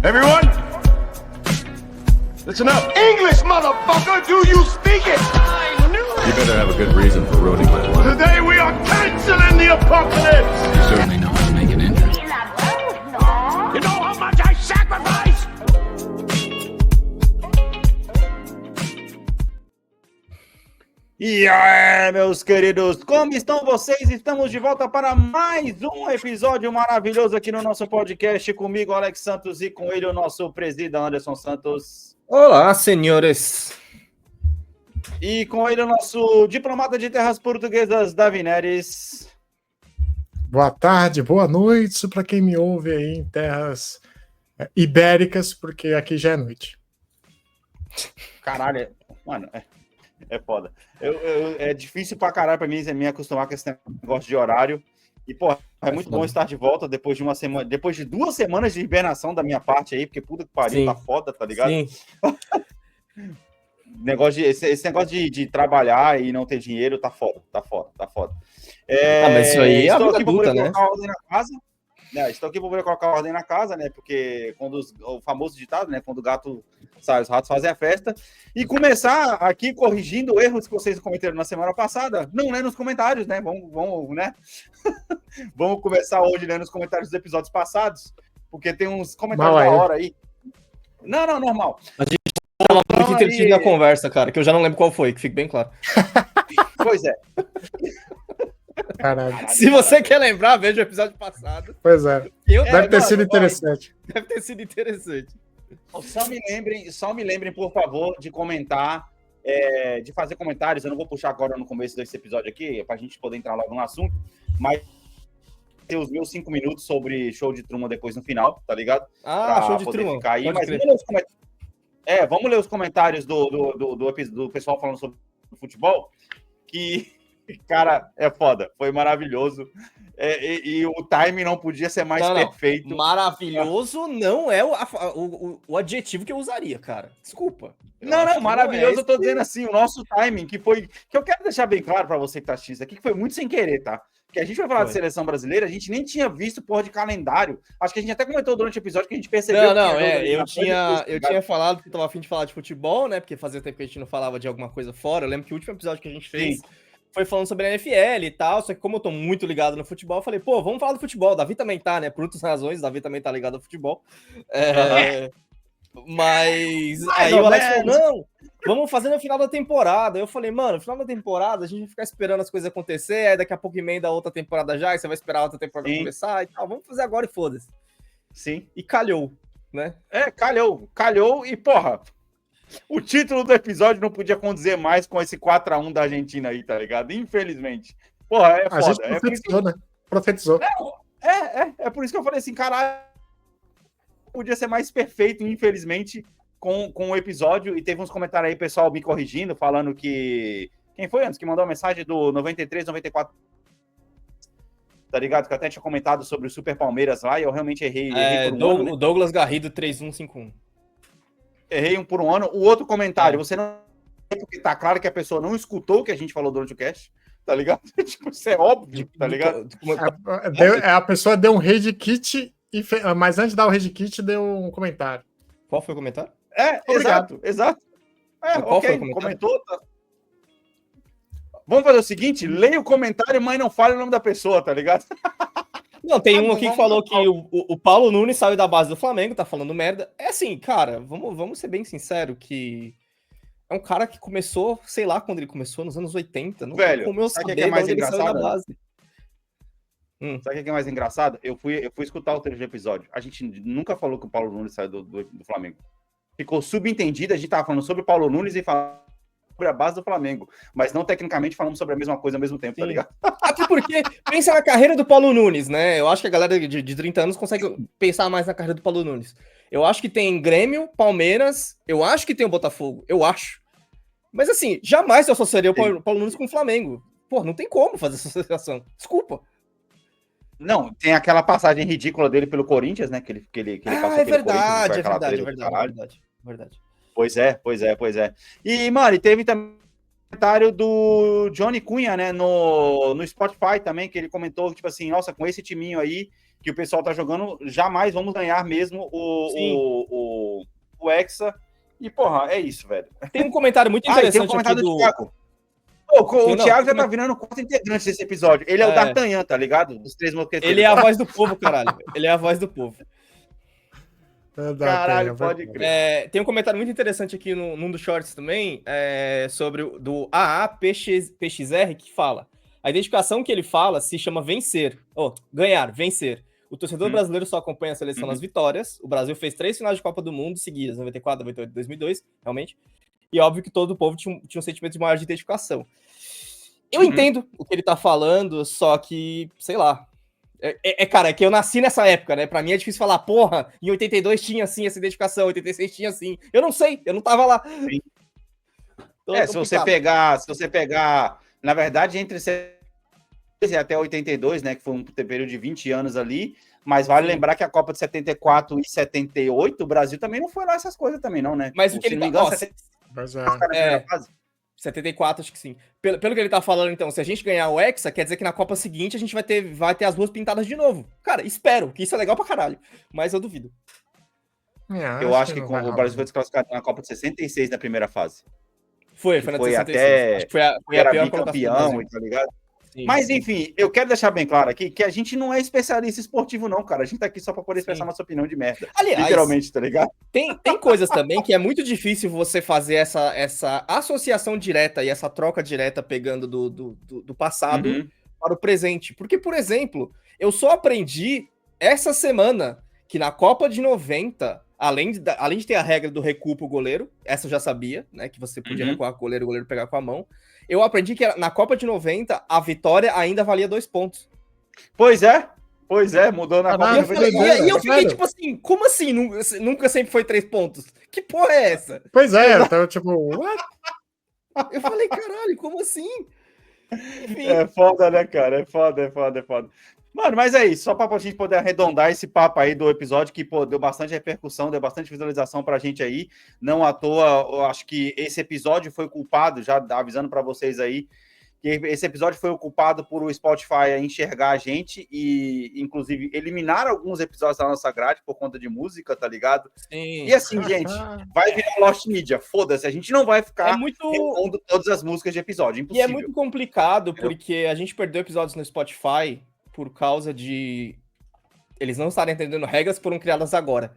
Everyone, listen up. English, motherfucker, do you speak it? You better have a good reason for ruining my life. Today we are canceling the apocalypse. You certainly know how to make an entrance. You know how much I sacrificed? E aí, meus queridos, como estão vocês? Estamos de volta para mais um episódio maravilhoso aqui no nosso podcast, comigo, Alex Santos, e com ele, o nosso presidente Anderson Santos. Olá, senhores. E com ele, o nosso diplomata de terras portuguesas, Davi Neres. Boa tarde, boa noite para quem me ouve aí em terras ibéricas, porque aqui já é noite. Caralho, mano, é foda. É difícil pra caralho pra mim me acostumar com esse negócio de horário. E, pô, é muito bom estar de volta depois de uma semana, depois de 2 semanas de hibernação da minha parte aí, porque puta que pariu, Sim. tá foda, tá ligado? Sim. Esse negócio de trabalhar e não ter dinheiro tá foda. Mas isso aí é a estou vida aqui pra poder adulta, né? colocar ordem na casa. Estou aqui para poder colocar ordem na casa, né? Porque quando o famoso ditado, né? Quando o gato sai, os ratos fazem a festa. E começar aqui corrigindo erros que vocês cometeram na semana passada. Não lendo os comentários, né? Vamos né? Vamos começar hoje lendo os comentários dos episódios passados, porque tem uns comentários da hora aí. Não, normal. A gente tava muito entretido na conversa, cara, que eu já não lembro qual foi, que fique bem claro. Pois é. Caralho. Se você quer lembrar, veja o episódio passado. Pois é. Deve ter sido interessante. Deve ter sido interessante. Só me lembrem, por favor, de comentar, de fazer comentários. Eu não vou puxar agora no começo desse episódio aqui, para a gente poder entrar logo no assunto, mas ter os meus 5 minutos sobre show de Truman depois no final, tá ligado? Ah, Pra show de poder Truman. ficar aí, Pode mas crer. vamos ler os comentários do pessoal falando sobre futebol, que, cara, é foda, foi maravilhoso. E o timing não podia ser mais perfeito. Maravilhoso não é o adjetivo que eu usaria, cara. Desculpa. Não, maravilhoso, não é eu tô dizendo assim, o nosso timing, que eu quero deixar bem claro pra você que tá assistindo isso aqui, que foi muito sem querer, tá? Que a gente vai falar de seleção brasileira, a gente nem tinha visto porra de calendário. Acho que a gente até comentou durante o episódio que a gente percebeu. Eu tinha falado que eu tava a fim de falar de futebol, né? Porque fazia tempo que a gente não falava de alguma coisa fora. Eu lembro que o último episódio que a gente fez foi falando sobre a NFL e tal. Só que como eu tô muito ligado no futebol, eu falei, pô, vamos falar do futebol. O Davi também tá, né? Por outras razões, o Davi também tá ligado ao futebol. Mas aí o Alex falou, não, vamos fazer no final da temporada. Eu falei, mano, no final da temporada a gente vai ficar esperando as coisas acontecer, aí daqui a pouco emenda a outra temporada já, e você vai esperar a outra temporada começar e tal. Vamos fazer agora e foda-se. Sim. E calhou, né? Calhou e, porra, o título do episódio não podia condizer mais com esse 4-1 da Argentina aí, tá ligado? Infelizmente. Porra, é foda. A gente profetizou, né? Profetizou. É por isso que eu falei assim, caralho, podia ser mais perfeito, infelizmente, com o episódio. E teve uns comentários aí, pessoal me corrigindo, falando que... Quem foi antes que mandou a mensagem do 93, 94? Tá ligado? Que eu até tinha comentado sobre o Super Palmeiras lá e eu realmente errei por um ano, né? O Douglas Garrido 3151. Errei por um ano. O outro comentário, você não... Porque tá claro que a pessoa não escutou o que a gente falou durante o cast, tá ligado? Tipo, isso é óbvio, tá ligado? A pessoa deu um raid kit, mas antes de dar o raid kit, deu um comentário. Qual foi o comentário? Exato. Qual foi o comentário? Comentou, tá? Vamos fazer o seguinte, leia o comentário, mas não fale o nome da pessoa, tá ligado? Não, tem um aqui que falou que o Paulo Nunes saiu da base do Flamengo, tá falando merda. É assim, cara, vamos ser bem sinceros que é um cara que começou, sei lá quando ele começou, nos anos 80. Não Velho, como eu sabe o saber que é mais de onde ele saiu da engraçado? base. Sabe o que é mais engraçado? Eu fui escutar o trecho do episódio. A gente nunca falou que o Paulo Nunes saiu do Flamengo. Ficou subentendido, a gente tava falando sobre o Paulo Nunes e falando sobre a base do Flamengo. Mas não tecnicamente falamos sobre a mesma coisa ao mesmo tempo, tá ligado? Até porque, pensa na carreira do Paulo Nunes, né? Eu acho que a galera de 30 anos consegue pensar mais na carreira do Paulo Nunes. Eu acho que tem Grêmio, Palmeiras, eu acho que tem o Botafogo, eu acho. Mas assim, jamais eu associaria o Paulo Nunes com o Flamengo. Pô, não tem como fazer essa associação. Desculpa. Não, tem aquela passagem ridícula dele pelo Corinthians, né? Que ele passou é pelo verdade, Corinthians. É verdade. Pois é. E, mano, teve também comentário do Johnny Cunha, né, no Spotify também, que ele comentou, tipo assim, nossa, com esse timinho aí, que o pessoal tá jogando, jamais vamos ganhar mesmo o Hexa. E, porra, é isso, velho. Tem um comentário muito E tem um interessante comentário aqui do do... Thiago. O Não, Thiago já tá virando quarto integrante desse episódio. Ele é o D'Artagnan, tá ligado? Dos Três Mosqueteiros. Ele é a voz do povo, caralho. Ele é a voz do povo. Caralho, pode crer. Tem um comentário muito interessante aqui num dos shorts também, sobre do AAPXR, que fala: a identificação que ele fala se chama vencer. Ganhar, vencer. O torcedor brasileiro só acompanha a seleção nas vitórias. O Brasil fez 3 finais de Copa do Mundo seguidas, 94, 98 e 2002, realmente. E óbvio que todo o povo tinha um sentimento de maior de identificação. Eu entendo o que ele tá falando, só que, sei lá. Cara, é que eu nasci nessa época, né? Pra mim é difícil falar, porra, em 82 tinha assim essa identificação, 86 tinha assim. Eu não sei, eu não tava lá. Se você pegar, na verdade, entre e até 82, né, que foi um período de 20 anos ali, mas vale lembrar que a Copa de 74 e 78, o Brasil também não foi lá essas coisas também não, né? Mas o que ele não me engano, 74, acho que sim. Pelo que ele tá falando, então, se a gente ganhar o Hexa, quer dizer que na Copa seguinte a gente vai ter as ruas pintadas de novo. Cara, espero, que isso é legal pra caralho. Mas eu duvido. Eu acho que o Brasil foi desclassificado na Copa de 66 na primeira fase. Foi na de 66. Até acho que foi a pior campeão, tá ligado? Sim, mas, enfim, eu quero deixar bem claro aqui que a gente não é especialista esportivo, não, cara. A gente tá aqui só pra poder expressar nossa opinião de merda. Aliás, literalmente, tá ligado? Tem coisas também que é muito difícil você fazer essa associação direta e essa troca direta pegando do passado para o presente. Porque, por exemplo, eu só aprendi essa semana que na Copa de 90, além de ter a regra do recuo pro goleiro, essa eu já sabia, né? Que você podia recuar com o goleiro pegar com a mão. Eu aprendi que na Copa de 90, a vitória ainda valia 2 pontos. Pois é, mudou na Copa de 90. E eu fiquei tipo assim, como assim? Nunca sempre foi 3 pontos? Que porra é essa? Pois é, então tipo, what? Eu falei, caralho, como assim? Enfim. É foda, né, cara? É foda. Mano, mas é isso, só pra gente poder arredondar esse papo aí do episódio, que, pô, deu bastante repercussão, deu bastante visualização pra gente aí, não à toa, eu acho que esse episódio foi culpado, já avisando pra vocês aí, que esse episódio foi o culpado por o Spotify enxergar a gente e, inclusive, eliminar alguns episódios da nossa grade por conta de música, tá ligado? Sim. E assim, gente, vai virar Lost Media, foda-se, a gente não vai ficar repondo todas as músicas de episódio, impossível. E é muito complicado, porque a gente perdeu episódios no Spotify por causa de eles não estarem entendendo regras que foram criadas agora.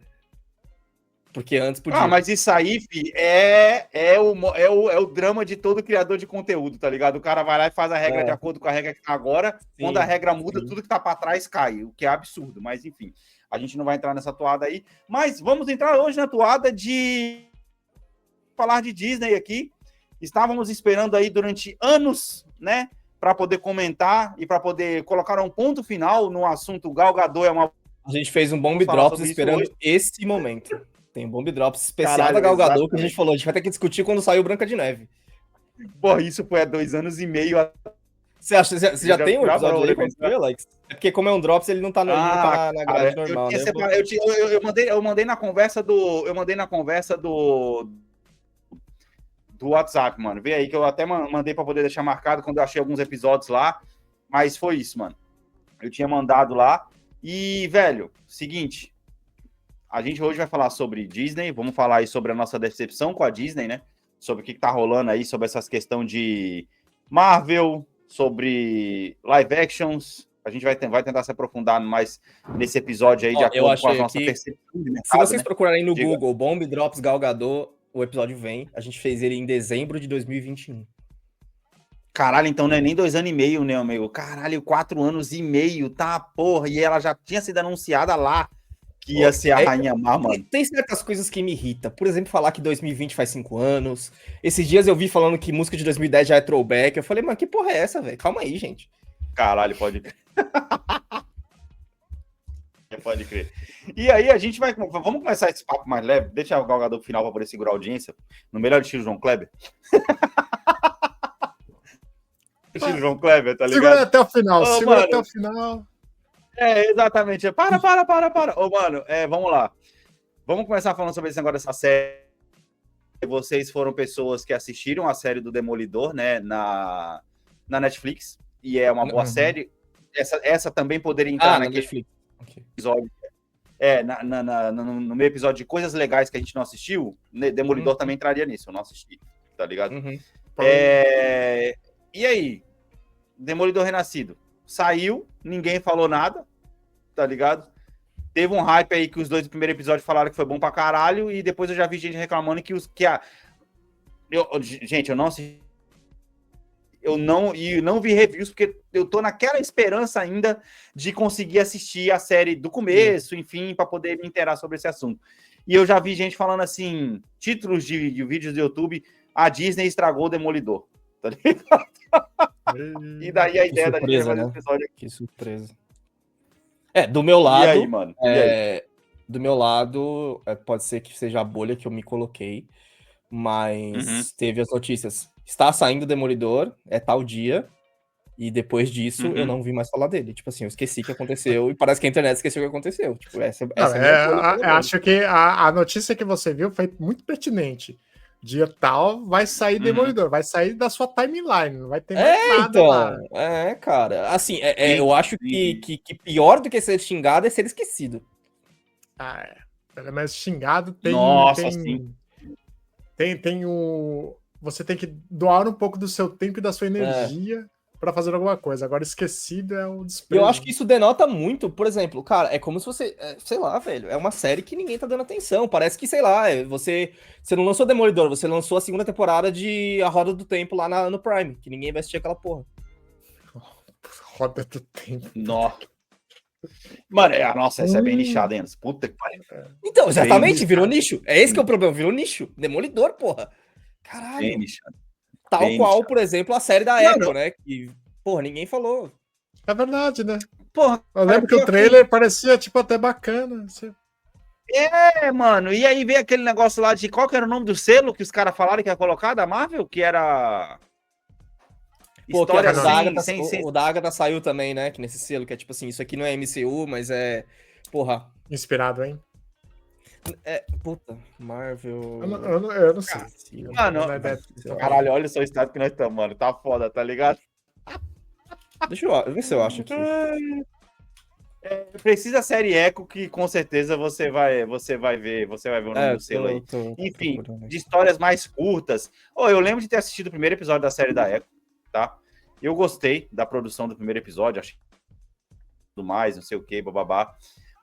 Porque antes podia. Mas isso aí, fi, é o drama de todo criador de conteúdo, tá ligado? O cara vai lá e faz a regra de acordo com a regra que tá agora. Sim, quando a regra muda, tudo que tá pra trás cai, o que é absurdo. Mas, enfim, a gente não vai entrar nessa toada aí. Mas vamos entrar hoje na toada de falar de Disney aqui. Estávamos esperando aí durante anos, né? Para poder comentar e para poder colocar um ponto final no assunto Gal Gadot é uma... A gente fez um Bomb Drops esperando esse momento. Tem um Bomb Drops especial da Gal Gadot que a gente falou, a gente vai ter que discutir quando saiu Branca de Neve. Pô, isso foi há 2 anos e meio. Você acha? Você já tem um episódio aí quando foi, Alex? É porque como é um Drops, ele não tá na grade normal, né? Eu mandei na conversa do WhatsApp, mano. Vê aí que eu até mandei pra poder deixar marcado quando eu achei alguns episódios lá. Mas foi isso, mano. Eu tinha mandado lá. E, velho, seguinte. A gente hoje vai falar sobre Disney. Vamos falar aí sobre a nossa decepção com a Disney, né? Sobre o que tá rolando aí, sobre essas questões de Marvel, sobre live actions. A gente vai tentar se aprofundar mais nesse episódio aí, de acordo com a nossa percepção de mercado, se vocês procurarem no Google Bomb Drops Gal Gadot, o episódio vem. A gente fez ele em dezembro de 2021. Caralho, então não é nem 2 anos e meio, né, amigo? Caralho, 4 anos e meio, tá, porra. E ela já tinha sido anunciada lá que ia ser a Rainha Má, mano. Tem certas coisas que me irritam. Por exemplo, falar que 2020 faz 5 anos. Esses dias eu vi falando que música de 2010 já é throwback. Eu falei, mano, que porra é essa, velho? Calma aí, gente. Caralho, pode crer. Pode crer. E aí a gente vamos começar esse papo mais leve. Deixa o Gal Gadot pro final para poder segurar a audiência. No melhor estilo João Kleber. Estilo João Kleber, tá ligado? Segura até o final, até o final. Exatamente. Para. Ô, mano, vamos lá. Vamos começar falando sobre esse negócio dessa série. Vocês foram pessoas que assistiram a série do Demolidor, né, na Netflix. E é uma boa série. Essa também poderia entrar naquele... episódio. No meu episódio de coisas legais que a gente não assistiu, Demolidor também entraria nisso, eu não assisti, tá ligado? E aí? Demolidor Renascido. Saiu, ninguém falou nada, tá ligado? Teve um hype aí que os dois do primeiro episódio falaram que foi bom pra caralho, e depois eu já vi gente reclamando gente, eu não assisti. Eu não vi reviews, porque eu tô naquela esperança ainda de conseguir assistir a série do começo, enfim, para poder me inteirar sobre esse assunto. E eu já vi gente falando assim, títulos de vídeos do YouTube, a Disney estragou o Demolidor, tá ligado? E daí a ideia da gente fazer esse episódio aqui. Que surpresa. Do meu lado... E aí, mano? Do meu lado, pode ser que seja a bolha que eu me coloquei, mas teve as notícias. Está saindo o Demolidor, é tal dia, e depois disso eu não vi mais falar dele. Tipo assim, eu esqueci que aconteceu, e parece que a internet esqueceu o que aconteceu. Tipo, acho que a notícia que você viu foi muito pertinente. Dia tal vai sair Demolidor, vai sair da sua timeline, não vai ter mais nada lá. Cara, assim, eu acho que pior do que ser xingado é ser esquecido. Pelo menos xingado tem... Nossa, sim. Tem o... Você tem que doar um pouco do seu tempo e da sua energia pra fazer alguma coisa. Agora, esquecido é o desprezo. Eu acho que isso denota muito, por exemplo, cara, é como se você... sei lá, velho, é uma série que ninguém tá dando atenção. Parece que, sei lá, você não lançou Demolidor, você lançou a segunda temporada de A Roda do Tempo lá no Prime, que ninguém vai assistir aquela porra. Roda do Tempo. Nossa. Mano, nossa, essa é bem nichada, hein? Puta que pariu. Então, exatamente, virou nicho. É esse que é o problema, virou nicho. Demolidor, porra. Caralho. Bem nichado. Tal bem qual, nichado. Por exemplo, a série da Echo, né? Que, porra, ninguém falou. É verdade, né? Porra, eu lembro que o trailer parecia, tipo, até bacana. Assim. Mano, e aí veio aquele negócio lá de qual que era o nome do selo que os caras falaram que ia colocar da Marvel? Que era... Pô, história assim, o da Agatha saiu também, né? Que nesse selo, que é tipo assim, isso aqui não é MCU, mas é... Porra. Inspirado, hein? Puta, Marvel... Eu não sei. Mano, caralho, olha só o estado que nós estamos, mano. Tá foda, tá ligado? Deixa eu ver se eu acho aqui. Precisa a série Echo, que com certeza você vai ver o nome do selo aí. Enfim, de histórias mais curtas. Eu lembro de ter assistido o primeiro episódio da série da Echo, tá? Eu gostei da produção do primeiro episódio, achei tudo mais, não sei o que, bababá.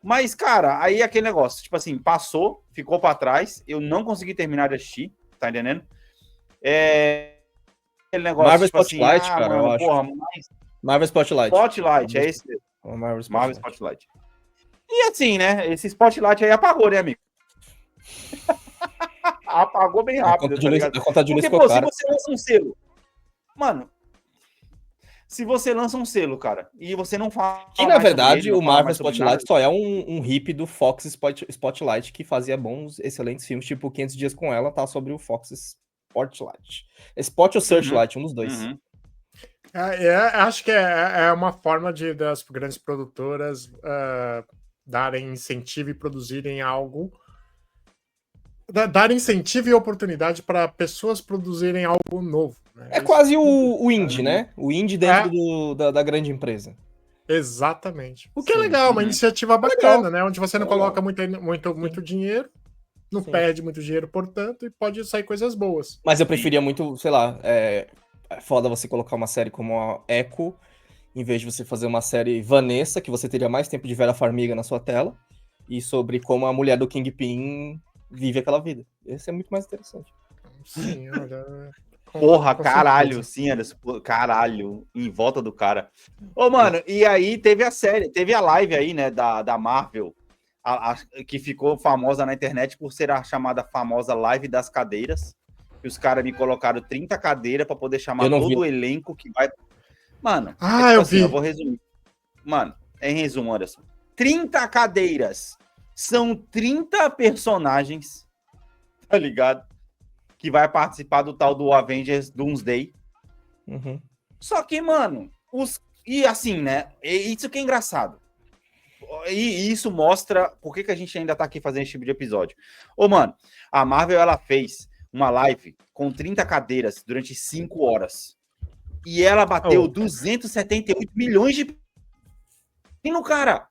Mas, cara, aí aquele negócio, tipo assim, passou, ficou pra trás, eu não consegui terminar de assistir, tá entendendo? Aquele negócio, Marvel tipo Spotlight, assim, cara, eu acho. Porra, Marvel Spotlight. Spotlight, é esse mesmo. Marvel Spotlight. E assim, né, esse Spotlight aí apagou, né, amigo? Apagou bem rápido, tá ligado? Porque, pô, se você lança um selo, mano, se você lança um selo, cara, e você não fala... Que, na verdade, o Marvel Spotlight só é um hip do Fox Spotlight, que fazia bons, excelentes filmes, tipo 500 Dias com Ela, tá sobre o Fox Spotlight. Spot ou Searchlight, um dos dois. Acho que é uma forma das grandes produtoras darem incentivo e produzirem algo, dar incentivo e oportunidade para pessoas produzirem algo novo. Né? É quase o indie, né? O indie dentro da grande empresa. Exatamente. O que é legal, uma iniciativa bacana, né? Onde você não coloca muito dinheiro, não perde muito dinheiro, portanto, e pode sair coisas boas. Mas eu preferia muito, sei lá, é foda você colocar uma série como a Echo, em vez de você fazer uma série Vanessa, que você teria mais tempo de Vera Farmiga na sua tela, e sobre como a mulher do Kingpin vive aquela vida. Esse é muito mais interessante. Sim, olha... Porra, caralho, sim, Anderson, caralho, em volta do cara. Mano, e aí teve a live aí, né, da Marvel, que ficou famosa na internet por ser a chamada famosa live das cadeiras, que os caras me colocaram 30 cadeiras pra poder chamar todo o elenco que vai... Mano, eu vou resumir. Mano, em resumo, Anderson, 30 cadeiras, são 30 personagens, tá ligado? Que vai participar do tal do Avengers Doomsday. Só que, mano, e assim, né? Isso que é engraçado. E isso mostra por que a gente ainda tá aqui fazendo esse tipo de episódio. Mano, a Marvel, ela fez uma live com 30 cadeiras durante 5 horas. E ela bateu 278 milhões de... no cara.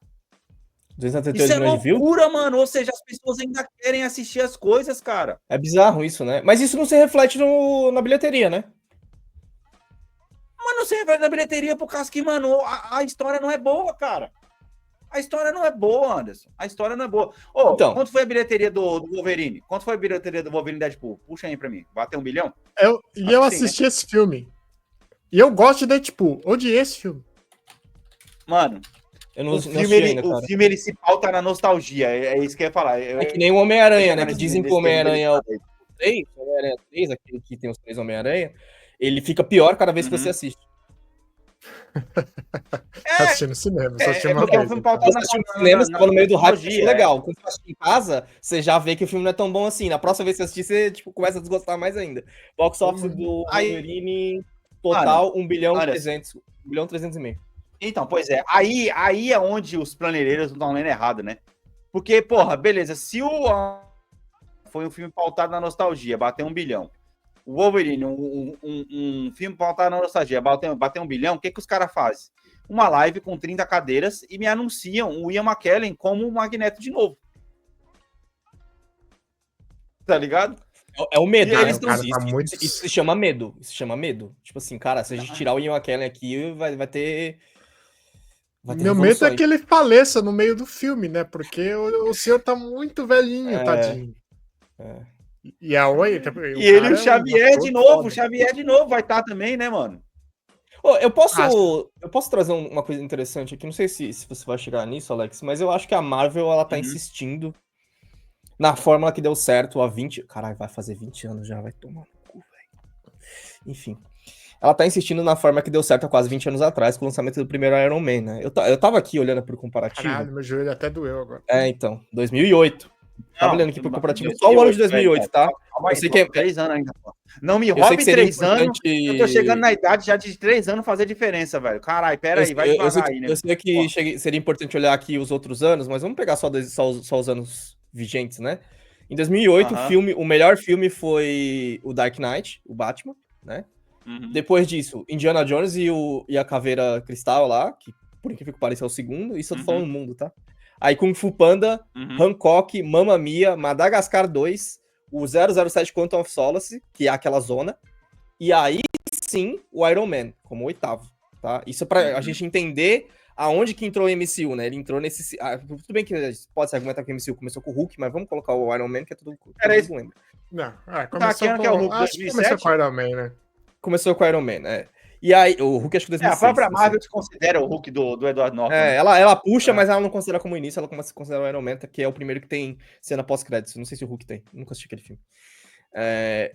278 Isso é milhões de views? loucura, mano. Ou seja, as pessoas ainda querem assistir as coisas, cara. É bizarro isso, né? Mas isso não se reflete na bilheteria, né? Mano, você vai na bilheteria por causa que, mano, a história não é boa, cara. A história não é boa, Anderson. A história não é boa. Ô, Então. quanto foi a bilheteria do Wolverine? Quanto foi a bilheteria do Wolverine Deadpool? Puxa aí pra mim. Bateu 1 bilhão? Eu que assisti esse filme. E eu gosto de Deadpool. Odiei esse filme. Mano, Eu não o assisti filme, ainda, o cara. filme ele se pauta na nostalgia. É isso que eu ia falar. É que nem o Homem-Aranha, né? Que dizem que o Homem-Aranha 3, o Homem-Aranha 3, aquele que tem os 3 Homem-Aranha, ele fica pior cada vez que você assiste. Assisti no cinema. Só assisti uma porque é um vez. filme então. pautado Você assistiu no cinema, você tava no meio do hype, achou é. legal. Quando você assiste em casa, você já vê que o filme não é tão bom assim. Na próxima vez que você assistir, você tipo, começa a desgostar mais ainda. Box office do Wolverine, total, 1 bilhão e 300. 1 bilhão e 300 e meio. Então, pois é. Aí é onde os planeireiros não estão lendo errado, né? Porque, porra, beleza, se foi um filme pautado na nostalgia, bateu 1 bilhão. O Wolverine, um filme pautado na nostalgia, bateu 1 bilhão, o que os caras fazem? Uma live com 30 cadeiras e me anunciam o Ian McKellen como o Magneto de novo. Tá ligado? É o medo, E né? eles tão- Cara, tá muito- Isso se chama medo. Isso se chama medo. Tipo assim, cara, se a gente tirar o Ian McKellen aqui, vai ter. Meu medo é que ele faleça no meio do filme, né? Porque o senhor tá muito velhinho, É. tadinho. É. E a Oi. E ele e o Xavier de novo. O Xavier de novo vai estar também, né, mano? Ô, eu posso trazer uma coisa interessante aqui. Não sei se você vai chegar nisso, Alex, mas eu acho que a Marvel ela tá insistindo na fórmula que deu certo há 20. Caralho, vai fazer 20 anos já, vai tomar no cu, velho. Enfim. Ela tá insistindo na forma que deu certo há quase 20 anos atrás, com o lançamento do primeiro Iron Man, né? Eu tava aqui olhando pro comparativo. Caralho, meu joelho até doeu agora. Então, 2008. Tava Não, olhando aqui pro comparativo, 2008, só o ano de 2008, velho. tá? Calma aí, Eu sei que é- 3 anos ainda. Pô. Não me Eu sei roube que seria 3 anos. importante- Eu tô chegando na idade já de 3 anos fazer diferença, velho. Caralho, pera aí, vai devagar aí, né? Eu sei que seria importante olhar aqui os outros anos, mas vamos pegar só os anos vigentes, né? Em 2008, o melhor filme foi o Dark Knight, o Batman, né? Depois disso, Indiana Jones e a Caveira Cristal lá, que por incrível que pareça é o segundo, isso eu tô falando no mundo, tá? Aí Kung Fu Panda, Hancock, Mamma Mia, Madagascar 2, o 007 Quantum of Solace, que é aquela zona, e aí sim o Iron Man, como 8º, tá? Isso é pra a gente entender aonde que entrou o MCU, né? Ele entrou nesse... tudo bem que pode se argumentar que o MCU começou com o Hulk, mas vamos colocar o Iron Man, que é tudo mundo lembra. Não, começou que é o Hulk, acho que começou com o Iron Man, né? Começou com o Iron Man, né? E aí, o Hulk acho que 2006. A própria Marvel desconsidera o Hulk do Edward Norton. É, ela puxa, mas ela não considera como início, ela começa a considerar o Iron Man, que é o primeiro que tem cena pós-créditos. Não sei se o Hulk tem, nunca assisti aquele filme.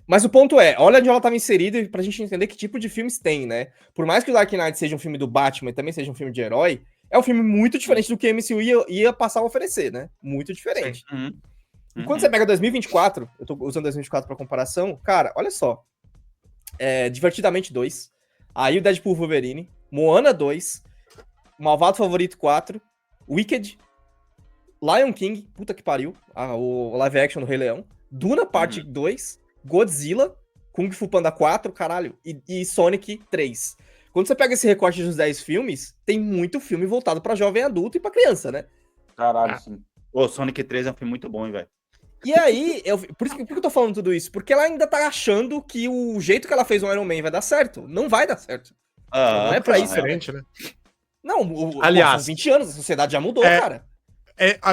Mas o ponto é, olha onde ela estava inserida pra gente entender que tipo de filmes tem, né? Por mais que o Dark Knight seja um filme do Batman e também seja um filme de herói, é um filme muito diferente do que a MCU ia passar a oferecer, né? Muito diferente. E quando você pega 2024, eu tô usando 2024 pra comparação, cara, olha só. Divertidamente 2, aí o Deadpool Wolverine, Moana 2, Malvado Favorito 4, Wicked, Lion King, puta que pariu, o live action do Rei Leão, Duna Parte 2, Godzilla, Kung Fu Panda 4, caralho, e Sonic 3. Quando você pega esse recorte dos 10 filmes, tem muito filme voltado pra jovem adulto e pra criança, né? Caralho, sim. O Sonic 3 é um filme muito bom, hein, velho. E aí, por que eu tô falando tudo isso? Porque ela ainda tá achando que o jeito que ela fez o Iron Man vai dar certo. Não vai dar certo. Não é pra isso. Diferente, né? Não, Aliás, são 20 anos, a sociedade já mudou, cara.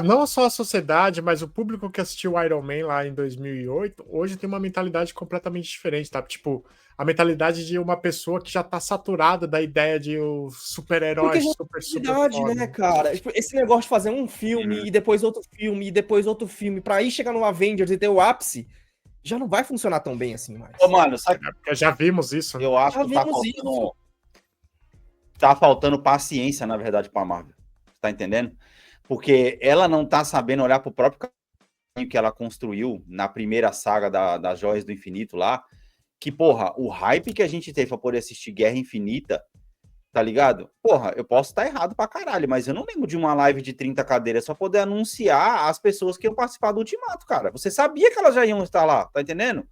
Não só a sociedade, mas o público que assistiu Iron Man lá em 2008, hoje tem uma mentalidade completamente diferente, tá? Tipo, a mentalidade de uma pessoa que já tá saturada da ideia de o super-herói super foda. Né, cara? Esse negócio de fazer um filme e depois outro filme e depois outro filme pra aí chegar no Avengers e ter o ápice, já não vai funcionar tão bem assim mais. Ô, mano, sabe? Já vimos isso, né? Eu acho que tá faltando paciência, na verdade, pra Marvel. Tá entendendo? Porque ela não tá sabendo olhar pro próprio caminho que ela construiu na primeira saga das Joias do Infinito lá, que, porra, o hype que a gente teve pra poder assistir Guerra Infinita, tá ligado? Porra, eu posso estar errado pra caralho, mas eu não lembro de uma live de 30 cadeiras só poder anunciar as pessoas que iam participar do Ultimato, cara. Você sabia que elas já iam estar lá, tá entendendo?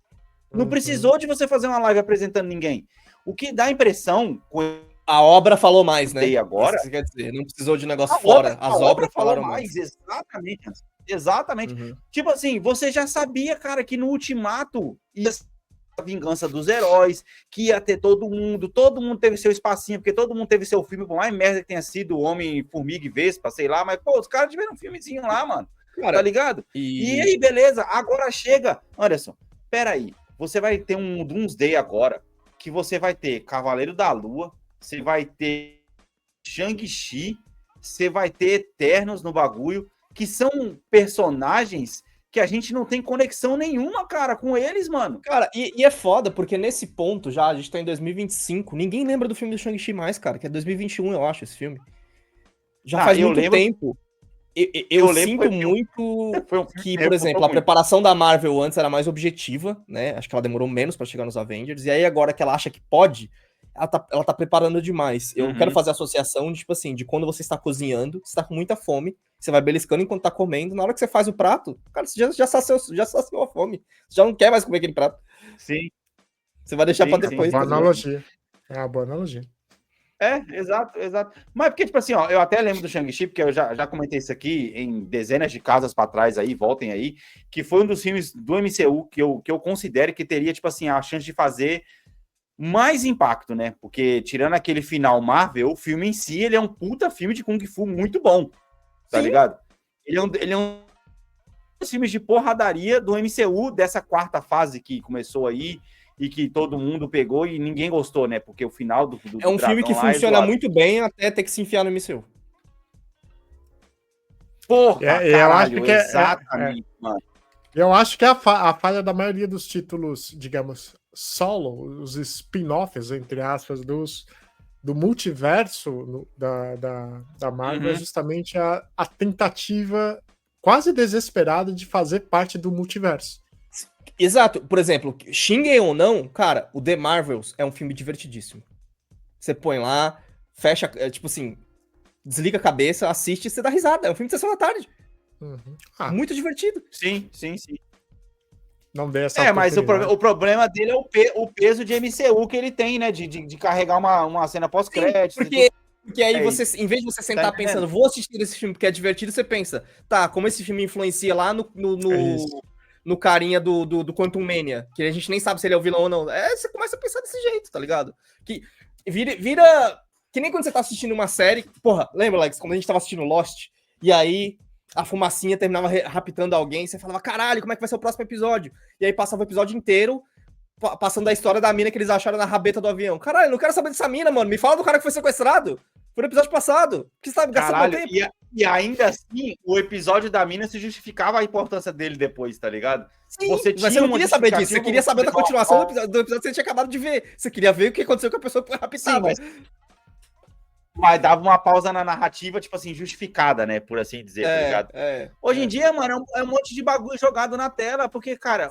Não precisou de você fazer uma live apresentando ninguém. O que dá a impressão com A obra falou mais, né? E agora? Isso que quer dizer, não precisou de negócio fora. As obras falaram mais. Exatamente. Exatamente. Uhum. Tipo assim, você já sabia, cara, que no Ultimato ia ser a vingança dos heróis, que ia ter todo mundo teve seu espacinho, porque todo mundo teve seu filme, por mais merda que tenha sido Homem, Formiga e Vespa, sei lá, mas, pô, os caras tiveram um filmezinho lá, mano. Cara, tá ligado? E aí, beleza, agora chega. Anderson, peraí, você vai ter um Doomsday agora, que você vai ter Cavaleiro da Lua, você vai ter Shang-Chi, você vai ter Eternos no bagulho, que são personagens que a gente não tem conexão nenhuma, cara, com eles, mano. Cara, e é foda, porque nesse ponto já, a gente tá em 2025, ninguém lembra do filme do Shang-Chi mais, cara, que é 2021, eu acho, esse filme. Já faz muito tempo. Eu sinto muito que, por exemplo, a preparação da Marvel antes era mais objetiva, né? Acho que ela demorou menos pra chegar nos Avengers, e aí agora que ela acha que pode, ela tá preparando demais. Eu quero fazer a associação de, tipo assim, de quando você está cozinhando, você tá com muita fome, você vai beliscando enquanto tá comendo, na hora que você faz o prato, cara, você já saciou a fome. Você já não quer mais comer aquele prato. Sim. Você vai deixar pra depois. Boa analogia. É uma boa analogia. Exato. Mas porque, tipo assim, ó, eu até lembro do Shang-Chi, porque eu já comentei isso aqui em dezenas de casas pra trás aí, voltem aí, que foi um dos filmes do MCU que eu considero que teria, tipo assim, a chance de fazer mais impacto, né? Porque, tirando aquele final Marvel, o filme em si, ele é um puta filme de Kung Fu muito bom, tá ligado? Ele é um dos filmes de porradaria do MCU, dessa quarta fase que começou aí, e que todo mundo pegou e ninguém gostou, né? Porque o final do é um filme que funciona muito bem até ter que se enfiar no MCU. Porra, caralho, eu acho que exatamente, mano. Eu acho que a falha da maioria dos títulos, digamos, solo, os spin-offs, entre aspas, do multiverso da Marvel, é justamente a tentativa quase desesperada de fazer parte do multiverso. Exato. Por exemplo, xinguem ou não, cara, o The Marvels é um filme divertidíssimo. Você põe lá, fecha, tipo assim, desliga a cabeça, assiste e você dá risada. É um filme de sessão da tarde. Muito divertido. Sim. Não dê essa mas o problema dele é o peso de MCU que ele tem, né? De carregar uma cena pós-crédito. Porque aí você, em vez de você sentar pensando, vou assistir esse filme porque é divertido, você pensa, tá, como esse filme influencia lá no carinha do Quantum Mania, que a gente nem sabe se ele é o vilão ou não. Você começa a pensar desse jeito, tá ligado? Que vira que nem quando você tá assistindo uma série. Porra, lembra, Alex, quando a gente tava assistindo Lost, e aí a fumacinha terminava raptando alguém, você falava, caralho, como é que vai ser o próximo episódio? E aí passava o episódio inteiro passando a história da mina que eles acharam na rabeta do avião. Caralho, eu não quero saber dessa mina, mano. Me fala do cara que foi sequestrado. Foi no episódio passado. Que você tá gastando tempo. E ainda assim, o episódio da mina se justificava a importância dele depois, tá ligado? Sim, mas você não queria saber disso. Você queria saber da continuação do episódio que você tinha acabado de ver. Você queria ver o que aconteceu com a pessoa que foi raptada. Mas dava uma pausa na narrativa, tipo assim, justificada, né? Por assim dizer, tá ligado? Hoje em dia, mano, é um monte de bagulho jogado na tela, porque, cara,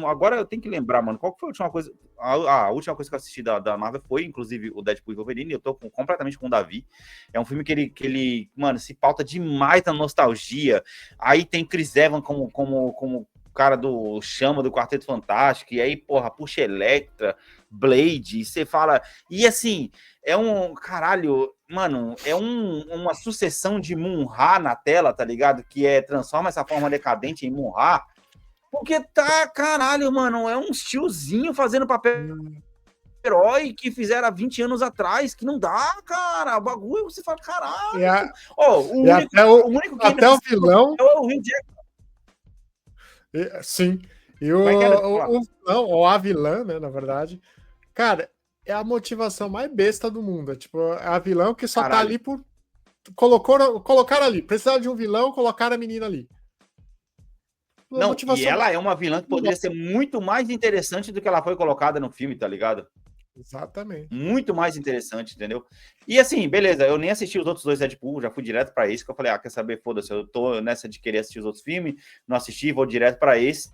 agora eu tenho que lembrar, mano, qual foi a última coisa? A última coisa que eu assisti da Marvel foi, inclusive, o Deadpool e Wolverine. Eu tô completamente com o Davi. É um filme que ele, mano, se pauta demais na nostalgia. Aí tem Chris Evans como cara do Chama do Quarteto Fantástico, e aí, porra, puxa Electra, Blade, e você fala... E assim, é um... Caralho, mano, é uma sucessão de Mun-Ra na tela, tá ligado? Que transforma essa forma decadente em Mun-Ra. Porque tá, caralho, mano, é um tiozinho fazendo papel herói que fizeram há 20 anos atrás, que não dá, cara. O bagulho, você fala, caralho. O único que até o vilão... É o Hugh Jackman. Sim. E a vilã, né, na verdade, cara, é a motivação mais besta do mundo. Tipo, é a vilã que só tá ali por... Colocaram ali. Precisaram de um vilão, colocaram a menina ali. Não, e ela é uma vilã que poderia ser muito mais interessante do que ela foi colocada no filme, tá ligado? Exatamente. Muito mais interessante, entendeu? E assim, beleza, eu nem assisti os outros dois Deadpool, já fui direto pra esse, que eu falei, quer saber, foda-se, eu tô nessa de querer assistir os outros filmes, não assisti, vou direto pra esse.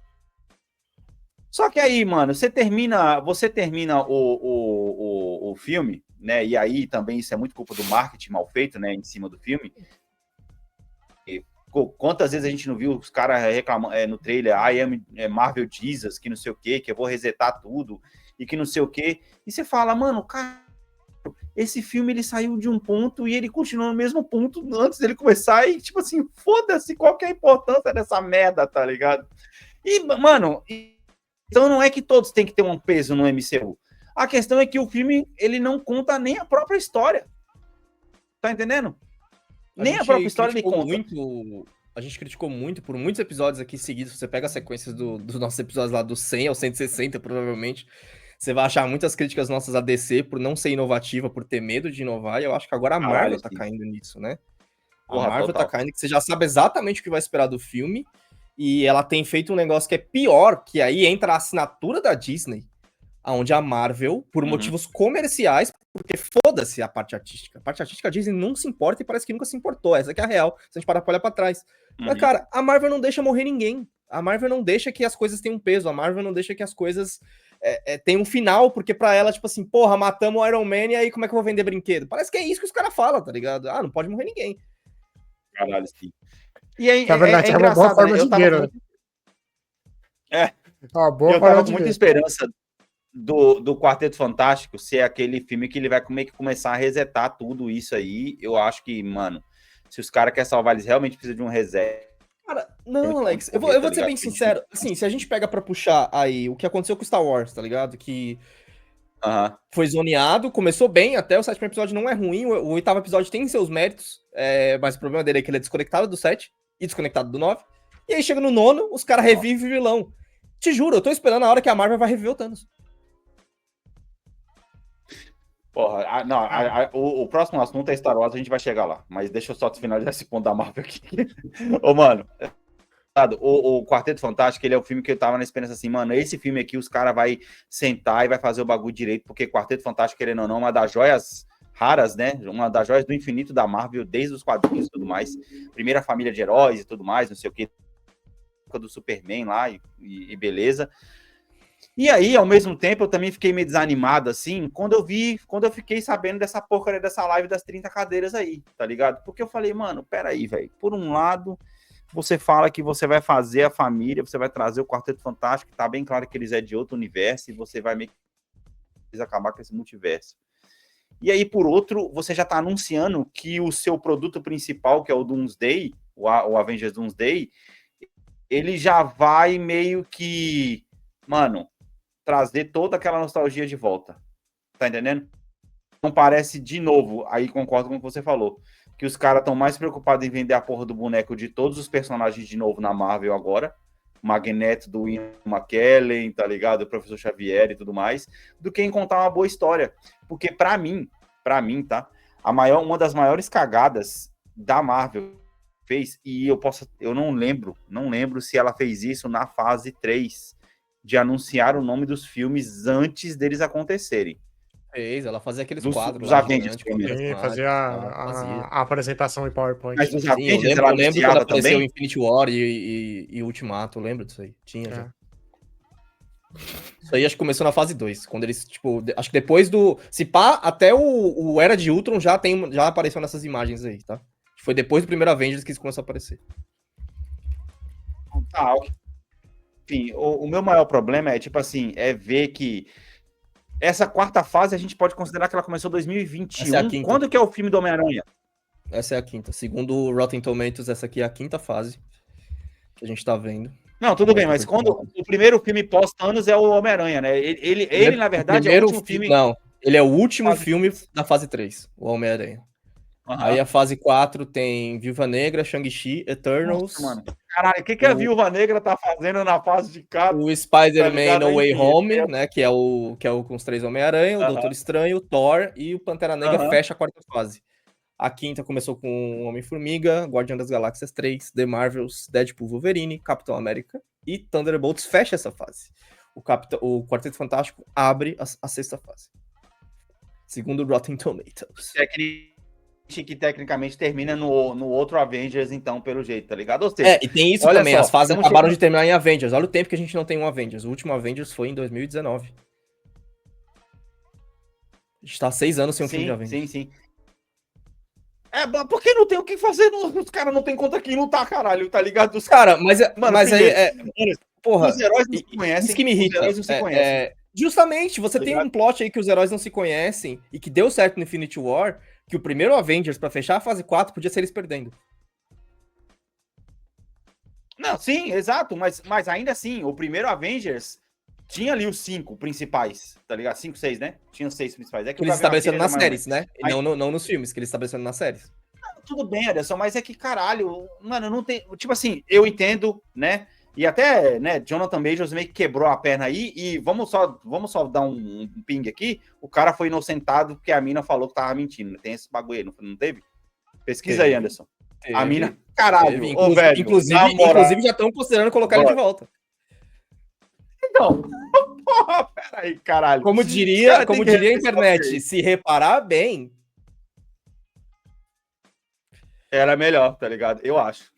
Só que aí, mano, você termina o filme, né, e aí também isso é muito culpa do marketing mal feito, né, em cima do filme. E quantas vezes a gente não viu os caras reclamando no trailer, I am Marvel Jesus, que não sei o quê, que eu vou resetar tudo, e que não sei o quê, e você fala, mano, cara, esse filme ele saiu de um ponto e ele continua no mesmo ponto antes dele começar e, tipo assim, foda-se qual que é a importância dessa merda, tá ligado? E, mano, então não é que todos têm que ter um peso no MCU. A questão é que o filme, ele não conta nem a própria história. Tá entendendo? Nem a própria história ele conta. A gente criticou muito por muitos episódios aqui seguidos. Você pega as sequências dos nossos episódios lá do 100 ao 160, provavelmente. Você vai achar muitas críticas nossas a DC por não ser inovativa, por ter medo de inovar. E eu acho que agora a Marvel tá caindo nisso, né? A Marvel tá caindo, que você já sabe exatamente o que vai esperar do filme. E ela tem feito um negócio que é pior, que aí entra a assinatura da Disney, onde a Marvel, por motivos comerciais, porque foda-se a parte artística. A parte artística a Disney não se importa e parece que nunca se importou. Essa que é a real, se a gente parar pra olhar pra trás. Mas, cara, a Marvel não deixa morrer ninguém. A Marvel não deixa que as coisas tenham peso. A Marvel não deixa que as coisas tenham um final, porque pra ela, tipo assim, porra, matamos o Iron Man e aí como é que eu vou vender brinquedo? Parece que é isso que os caras falam, tá ligado? Ah, não pode morrer ninguém. Caralho, sim. E aí, na verdade, é uma boa forma de dinheiro. Eu tava com muita esperança do Quarteto Fantástico ser aquele filme que ele vai meio que começar a resetar tudo isso aí. Eu acho que, mano, se os caras querem salvar, eles realmente precisam de um reset. Cara, não, Alex, eu vou ser bem sincero. Assim, se a gente pega pra puxar aí o que aconteceu com Star Wars, tá ligado? Que foi zoneado, começou bem, até o 7º episódio não é ruim, o 8º episódio tem seus méritos, mas o problema dele é que ele é desconectado do 7 e desconectado do 9. E aí chega no 9º, os caras revivem o vilão. Te juro, eu tô esperando a hora que a Marvel vai reviver o Thanos. Porra, o próximo assunto é Star Wars, a gente vai chegar lá. Mas deixa eu só finalizar esse ponto da Marvel aqui. Ô, mano, o Quarteto Fantástico, ele é o filme que eu tava na esperança assim, mano, esse filme aqui os caras vai sentar e vai fazer o bagulho direito, porque Quarteto Fantástico, querendo ou não, é uma das joias raras, né? Uma das joias do infinito da Marvel, desde os quadrinhos e tudo mais. Primeira família de heróis e tudo mais, não sei o que, do Superman lá e beleza. E aí, ao mesmo tempo, eu também fiquei meio desanimado, assim, quando eu fiquei sabendo dessa porcaria dessa live das 30 cadeiras aí, tá ligado? Porque eu falei, mano, peraí, velho, por um lado, você fala que você vai fazer a família, você vai trazer o Quarteto Fantástico, tá bem claro que eles é de outro universo, e você vai meio que acabar com esse multiverso. E aí, por outro, você já tá anunciando que o seu produto principal, que é o Doomsday, o Avengers Doomsday, ele já vai meio que, mano, trazer toda aquela nostalgia de volta. Tá entendendo? Não parece, de novo, aí concordo com o que você falou, que os caras estão mais preocupados em vender a porra do boneco de todos os personagens de novo na Marvel agora, Magneto do Ian McKellen, tá ligado? O Professor Xavier e tudo mais, do que em contar uma boa história. Porque pra mim, tá? Uma das maiores cagadas da Marvel fez, e eu não lembro se ela fez isso na fase 3, de anunciar o nome dos filmes antes deles acontecerem. Fez, ela fazia aqueles quadros. Dos Avengers, fazia a apresentação em PowerPoint. Mas dos Avengers, eu lembro quando apareceu Infinity War e Ultimato, eu lembro disso aí. Tinha já. Isso aí acho que começou na fase 2, quando eles, tipo, acho que depois do... Se pá, até o Era de Ultron já apareceu nessas imagens aí, tá? Foi depois do primeiro Avengers que isso começou a aparecer. Tá, enfim, o meu maior problema é, tipo assim, é ver que essa quarta fase a gente pode considerar que ela começou em 2021. Essa é a quinta. Quando que é o filme do Homem-Aranha? Essa é a quinta. Segundo o Rotten Tomatoes, essa aqui é a quinta fase que a gente tá vendo. Não, tudo bem, mas quando o primeiro filme pós-Thanos é o Homem-Aranha, né? Ele na verdade, é o último filme... Não, ele é o último filme da fase 3, o Homem-Aranha. Aí a fase 4 tem Viúva Negra, Shang-Chi, Eternals... Nossa, mano. Caralho, o que a Viúva Negra tá fazendo na fase de cá? O Spider-Man No Way Home, né? Que é o com os 3 Homem-Aranha, o Doutor Estranho, o Thor e o Pantera Negra fecha a quarta fase. A quinta começou com Homem-Formiga, Guardião das Galáxias 3, The Marvels, Deadpool, Wolverine, Capitão América e Thunderbolts fecha essa fase. O Quarteto Fantástico abre a sexta fase. Segundo o Rotten Tomatoes. Que tecnicamente termina no outro Avengers, então, pelo jeito, tá ligado? Ou seja, e tem isso também, as fases acabaram de terminar em Avengers. Olha o tempo que a gente não tem um Avengers. O último Avengers foi em 2019. A gente tá há 6 anos sem um filme de Avengers. Sim. Porque não tem o que fazer, os caras não tem conta aqui lutar, caralho, tá ligado? Cara, mas aí... porra, os heróis não se conhecem. Isso que me irrita. Justamente, você Tá tem ligado? um plot aí que os heróis não se conhecem e que deu certo no Infinity War, que o primeiro Avengers pra fechar a fase 4 podia ser eles perdendo. Não, sim, exato, mas ainda assim, o primeiro Avengers tinha ali os 5 principais, tá ligado? 5, 6, né? Tinha os 6 principais. É Que eles o Gavião estabeleceram Arqueiro nas ainda é mais séries, né? E Mas- não nos filmes, que eles estabeleceram nas séries. Tudo bem, Anderson, mas é que, caralho, mano, não tem. Tipo assim, eu entendo, né? E até, né, Jonathan Majors meio que quebrou a perna aí. E vamos só dar um ping aqui. O cara foi inocentado porque a mina falou que tava mentindo. Tem esse bagulho aí, não teve? Pesquisa aí, Anderson. A mina, caralho, Teve. ô velho. na moral. Inclusive já estão considerando colocar ele de volta. Então, porra, peraí, caralho. Como Os diria caras a têm que internet, respeitar se reparar bem, Era melhor, tá ligado? Eu acho.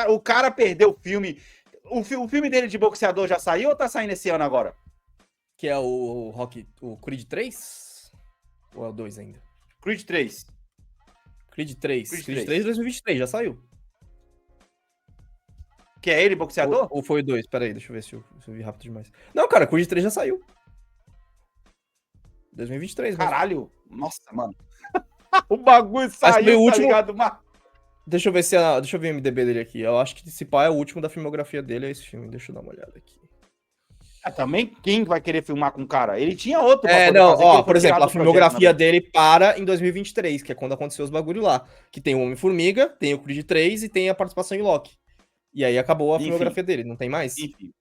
O cara perdeu o filme. O filme dele de boxeador já saiu ou tá saindo esse ano agora? que é o Creed 3? Ou é o 2 ainda? Creed 3. Creed 3. Creed Creed 3. 3 2023, já saiu. Que é ele, boxeador? Ou foi o 2? Pera aí, deixa eu ver se eu vi rápido demais. Não, cara, Creed 3 já saiu. 2023, mesmo. Caralho. Nossa, mano. O bagulho saiu, foi o tá último- ligado? Deixa eu ver deixa eu ver o MDB dele aqui. Eu acho que esse pá é o último da filmografia dele, é esse filme. Deixa eu dar uma olhada aqui. Também quem vai querer filmar com o cara? Ele tinha outro pra É, poder não, fazer, que ó, ele foi por exemplo, tirado a do projeto, filmografia né? dele para em 2023, que é quando aconteceu os bagulho lá. Que tem o Homem-Formiga, tem o Creed 3 e tem a participação em Loki. E aí acabou a Enfim. filmografia dele, não tem mais? Enfim,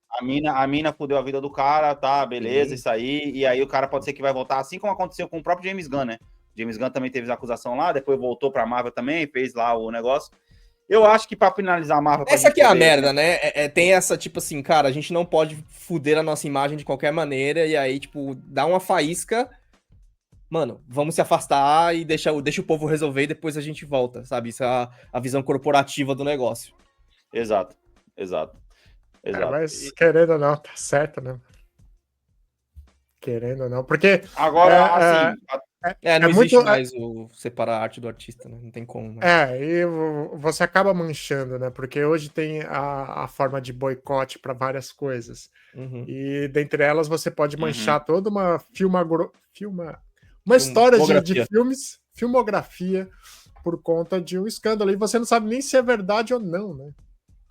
a mina fudeu a vida do cara, tá, beleza, Sim. isso aí. E aí o cara pode ser que vai voltar, assim como aconteceu com o próprio James Gunn, né? James Gunn também teve acusação lá, depois voltou pra Marvel também, fez lá o negócio. Eu acho que pra finalizar a Marvel... pra Essa gente aqui é a poder- merda, né? Tem essa, tipo assim, cara, a gente não pode fuder a nossa imagem de qualquer maneira, e aí, tipo, dá uma faísca. Mano, vamos se afastar e deixa o povo resolver e depois a gente volta, sabe? Isso é a visão corporativa do negócio. Exato. Mas querendo ou não, tá certo, né? Querendo ou não, porque Agora, assim, Não É existe muito- mais o separar a arte do artista, né? Não tem como. Né? e você acaba manchando, né? Porque hoje tem a forma de boicote para várias coisas. Uhum. E dentre elas você pode Uhum. manchar toda uma uma história de Filmografia. filmografia por conta de um escândalo. E você não sabe nem se é verdade ou não, né?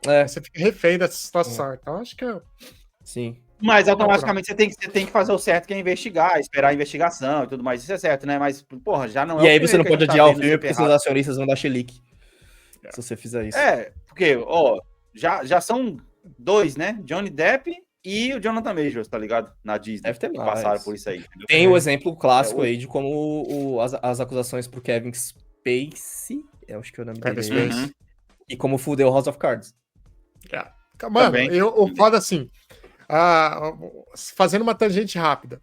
É, Você fica refém dessa situação. Então acho que sim. mas automaticamente você tem que fazer o certo, que é investigar, esperar a investigação e tudo mais. Isso é certo, né? Mas, porra, já não é E o aí você primeiro não que a pode gente tá adiar o vendo filme ser porque seus ferrado. acionistas vão dar chilique. Se você fizer isso. Porque, ó, já são 2, né? Johnny Depp e o Jonathan Majors, tá ligado? Na Disney. Deve ter que mais. passaram por isso aí. Entendeu? Tem o exemplo clássico É, aí de como as acusações pro Kevin Spacey, eu acho que é o nome Kevin dele, é Spacey. esse, e como fudeu House of Cards. Mano, Também. o foda assim, fazendo uma tangente rápida.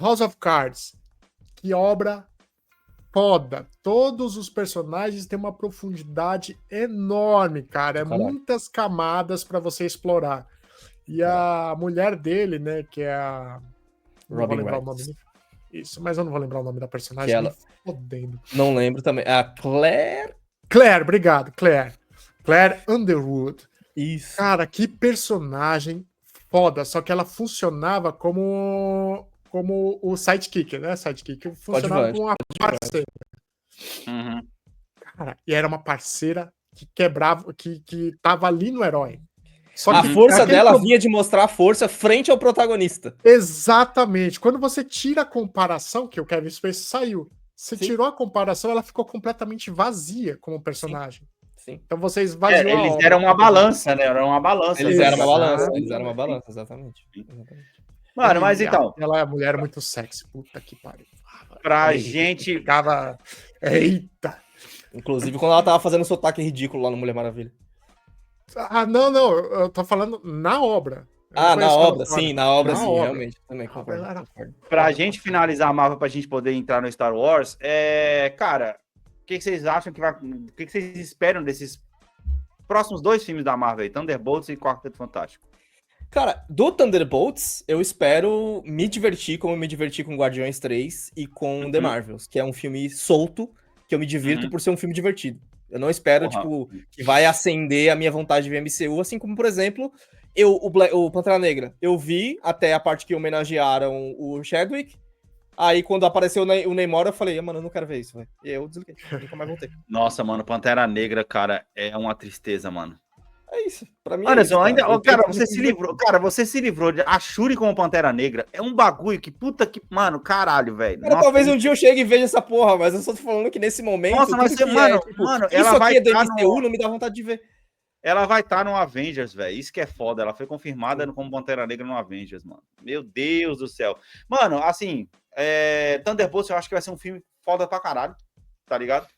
House of Cards, que obra foda. Todos os personagens têm uma profundidade enorme, cara. É Caralho. muitas camadas pra você explorar. E a mulher dele, né, que é a... Não vou Robin lembrar o Wright. nome. Isso, mas eu não vou lembrar o nome da personagem. Que ela- me fodendo. Não lembro também. A Claire. Claire, obrigado, Claire. Claire Underwood. Isso. Cara, que personagem foda. Só que ela funcionava como o sidekick, né? Sidekick funcionava Coadjuvante, como uma parceira. Uhum. Cara, e era uma parceira que quebrava, que tava ali no herói. Só A que força aquele dela pro- vinha de mostrar a força frente ao protagonista. Exatamente. Quando você tira a comparação, que o Kevin Spacey saiu, você Sim. tirou a comparação, ela ficou completamente vazia como personagem. Sim. Então você esvaziou a Eles obra. eram uma balança, né? Era uma balança. Eles eram uma Exato. balança. Eles eram uma balança, exatamente. Mano, mas E então, Ela é mulher muito sexy. Puta que pariu. pra Ei, gente. Ficava. Eita! Inclusive quando ela tava fazendo um sotaque ridículo lá no Mulher Maravilha. Não, eu tô falando na obra. Eu não Ah, na conheço ela obra, fora. sim, na obra Na sim, obra. realmente. Também concordo. Ela era- concordo. Pra gente finalizar a Marvel, pra gente poder entrar no Star Wars, cara, o que vocês acham que vai. O que vocês esperam desses próximos 2 filmes da Marvel aí, Thunderbolts e Quarteto Fantástico? Cara, do Thunderbolts, eu espero me divertir como eu me diverti com Guardiões 3 e com The Uhum. Marvels, que é um filme solto, que eu me divirto Uhum. por ser um filme divertido. Eu não espero, Porra. tipo, que vai acender a minha vontade de ver MCU, assim como, por exemplo, o Pantera Negra, eu vi até a parte que homenagearam o Chadwick. Aí, quando apareceu o Namor, eu falei, mano, eu não quero ver isso, velho. E eu desliguei, nunca mais voltei. Nossa, mano, Pantera Negra, cara, é uma tristeza, mano. É isso, pra mim Olha é isso, só, ainda, cara, Eu você se livrou, você se livrou de a Shuri como Pantera Negra. É um bagulho que, puta que, mano, caralho, velho. Cara, talvez um dia eu chegue e veja essa porra, mas eu só tô falando que nesse momento... Nossa, mas tudo você, que mano, tipo, mano, isso ela vai aqui é do tá MCU, não me dá vontade de ver. Ela vai estar no Avengers, velho. Isso que é foda. Ela foi confirmada como Pantera Negra no Avengers, mano. Meu Deus do céu. Mano, assim, Thunderbolts eu acho que vai ser um filme foda pra caralho, tá ligado?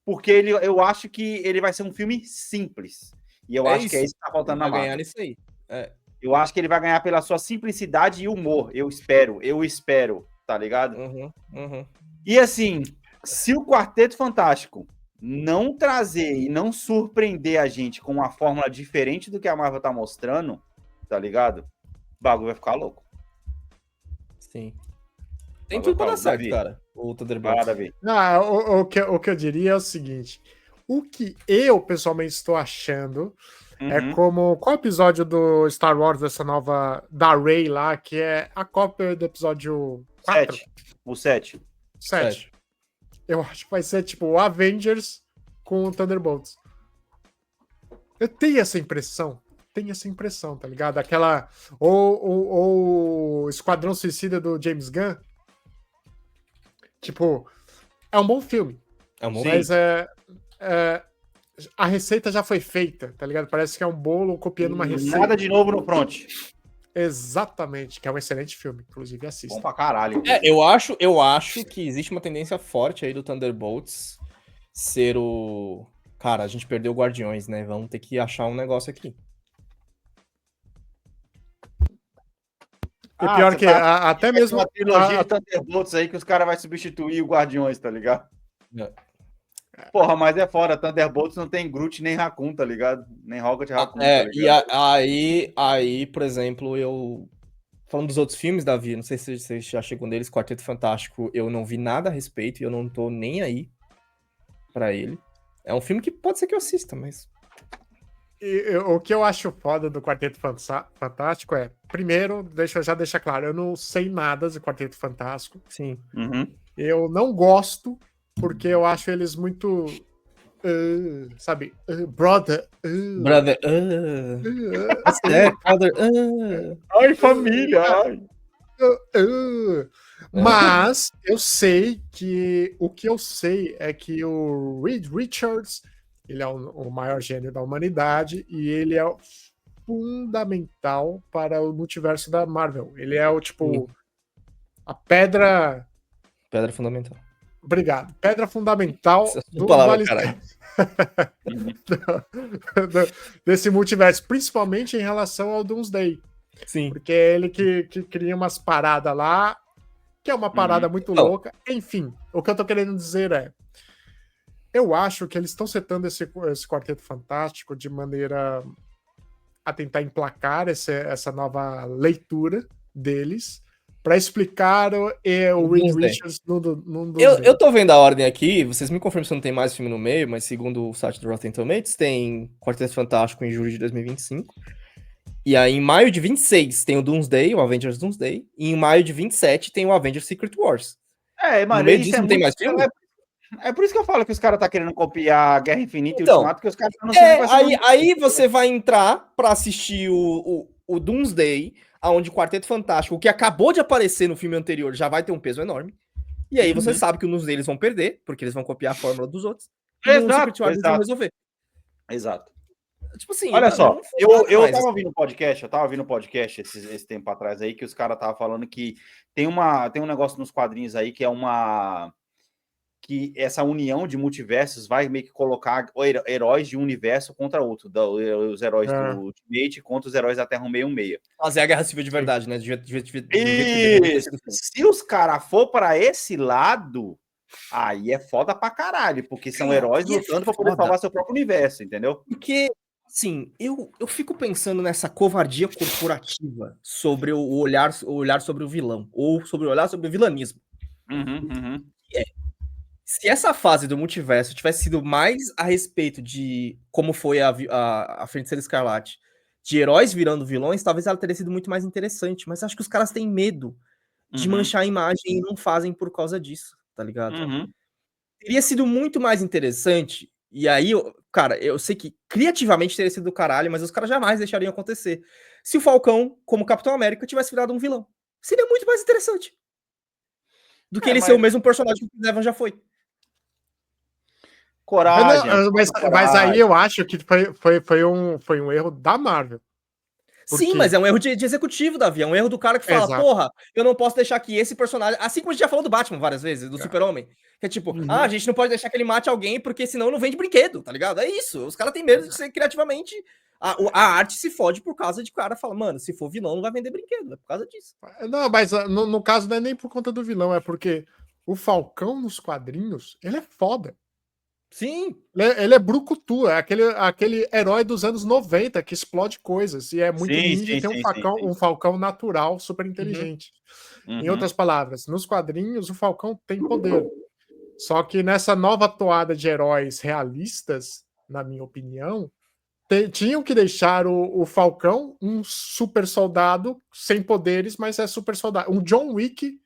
Porque eu acho que ele vai ser um filme simples. E eu acho que é isso que tá faltando na Marvel. Vai Marvel. ganhar nisso aí. Eu acho que ele vai ganhar pela sua simplicidade e humor. Eu espero, tá ligado? E assim, se o Quarteto Fantástico não trazer e não surpreender a gente com uma fórmula diferente do que a Marvel tá mostrando, tá ligado? O bagulho vai ficar louco. Sim. Tem tudo pra dar certo, cara. O Thunderbolts. Davi. Não, o que eu diria é o seguinte. O que eu, pessoalmente, estou achando é como... Qual episódio do Star Wars, dessa nova... Da Rey lá, que é a cópia do episódio 4? 7. O 7. 7. Eu acho que vai ser tipo o Avengers com o Thunderbolts. Eu tenho essa impressão. Tá ligado? Aquela... Ou Esquadrão Suicida do James Gunn. Tipo, é um bom filme. É um bom Mas a receita já foi feita, tá ligado? Parece que é um bolo copiando uma receita. Nada de novo no front. Exatamente, que é um excelente filme, inclusive assista. Bom pra caralho. Eu acho que existe uma tendência forte aí do Thunderbolts ser o... Cara, a gente perdeu o Guardiões, né? Vamos ter que achar um negócio aqui. E pior que até mesmo... Uma trilogia de Thunderbolts aí que os caras vão substituir o Guardiões, tá ligado? Porra, mas é fora. Thunderbolts não tem Groot nem Raccoon, tá ligado? Nem Rocket Raccoon, tá ligado? E aí, por exemplo, eu... Falando dos outros filmes, Davi, não sei se você já chegou neles, Quarteto Fantástico, eu não vi nada a respeito e eu não tô nem aí pra ele. É um filme que pode ser que eu assista, mas... O que eu acho foda do Quarteto Fantástico é, primeiro, deixa eu já deixar claro, eu não sei nada de Quarteto Fantástico. Sim. Eu não gosto, porque eu acho eles muito... sabe? Brother. Brother. Brother. Ai, família. Ai. Mas eu sei que... O que eu sei é que o Reed Richards, ele é o maior gênio da humanidade e ele é fundamental para o multiverso da Marvel. Ele é o, tipo, a pedra... Pedra fundamental. Obrigado. Pedra fundamental do desse multiverso, principalmente em relação ao Doomsday. Sim. Porque é ele que cria umas paradas lá, que é uma parada muito louca. Enfim, o que eu tô querendo dizer é, eu acho que eles estão setando esse Quarteto Fantástico de maneira a tentar emplacar essa nova leitura deles, para explicar o Reed Richards no eu tô vendo a ordem aqui, vocês me confirmam se não tem mais filme no meio, mas segundo o site do Rotten Tomatoes, tem Quarteto Fantástico em julho de 2025. E aí, em maio de 26, tem o Doomsday, o Avengers Doomsday. E em maio de 27, tem o Avengers Secret Wars. Mano, no meio disso não tem mais filme? É por isso que eu falo que os caras tá querendo copiar Guerra Infinita e Então, Ultimato, porque os caras estão sendo... aí você vai entrar pra assistir o Doomsday, onde o Quarteto Fantástico, o que acabou de aparecer no filme anterior, já vai ter um peso enorme. E aí você sabe que uns deles vão perder, porque eles vão copiar a fórmula dos outros. E no Secret Wars eles vão resolver. Exato. Tipo assim, olha só, eu tava ouvindo um podcast esse tempo atrás aí, que os caras estavam falando que tem um negócio nos quadrinhos aí que é que essa união de multiversos vai meio que colocar heróis de um universo contra outro, os heróis do Ultimate contra os heróis da Terra 166. Fazer a Guerra Civil de verdade, né? Isso! Se os caras for para esse lado, aí é foda pra caralho, porque são heróis lutando pra poder salvar seu próprio universo, entendeu? Porque, assim, eu fico pensando nessa covardia corporativa sobre o olhar sobre o vilão, ou sobre o olhar sobre o vilanismo. Se essa fase do multiverso tivesse sido mais a respeito de como foi a Feiticeira Escarlate de heróis virando vilões, talvez ela teria sido muito mais interessante. Mas acho que os caras têm medo de manchar a imagem e não fazem por causa disso, tá ligado? Teria sido muito mais interessante. E aí, cara, eu sei que criativamente teria sido do caralho, mas os caras jamais deixariam acontecer. Se o Falcão, como Capitão América, tivesse virado um vilão. Seria muito mais interessante. Do que ele ser o mesmo personagem que o Evan já foi. Coragem. Mas aí eu acho que foi um erro da Marvel. Sim, mas é um erro de executivo, Davi. É um erro do cara que fala, porra, eu não posso deixar que esse personagem... Assim como a gente já falou do Batman várias vezes, do Super-Homem. Que é tipo, a gente não pode deixar que ele mate alguém porque senão não vende brinquedo, tá ligado? É isso. Os caras têm medo de ser criativamente... A arte se fode por causa de o cara fala, mano, se for vilão não vai vender brinquedo. É por causa disso. Não, mas no caso não é nem por conta do vilão, é porque o Falcão nos quadrinhos, ele é foda. Sim. Ele é brucutu, é aquele herói dos anos 90 que explode coisas. E é muito ninja e tem um Falcão natural, super inteligente. Em outras palavras, nos quadrinhos o Falcão tem poder. Só que nessa nova toada de heróis realistas, na minha opinião, tinham que deixar o Falcão um super soldado sem poderes, mas é super soldado. Um John Wick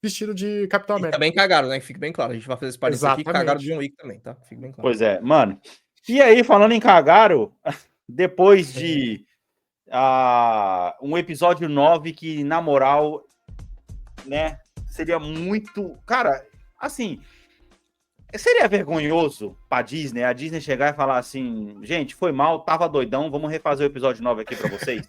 vestido de Capitão América. Também cagaram, né? Fique bem claro. A gente vai fazer esse parênteses aqui, cagaram de John Wick também, tá? Fique bem claro. Pois é, mano. E aí, falando em cagaram, depois de um episódio 9 que, na moral, né, seria muito... Cara, assim, seria vergonhoso pra Disney, a Disney chegar e falar assim, gente, foi mal, tava doidão, vamos refazer o episódio 9 aqui pra vocês?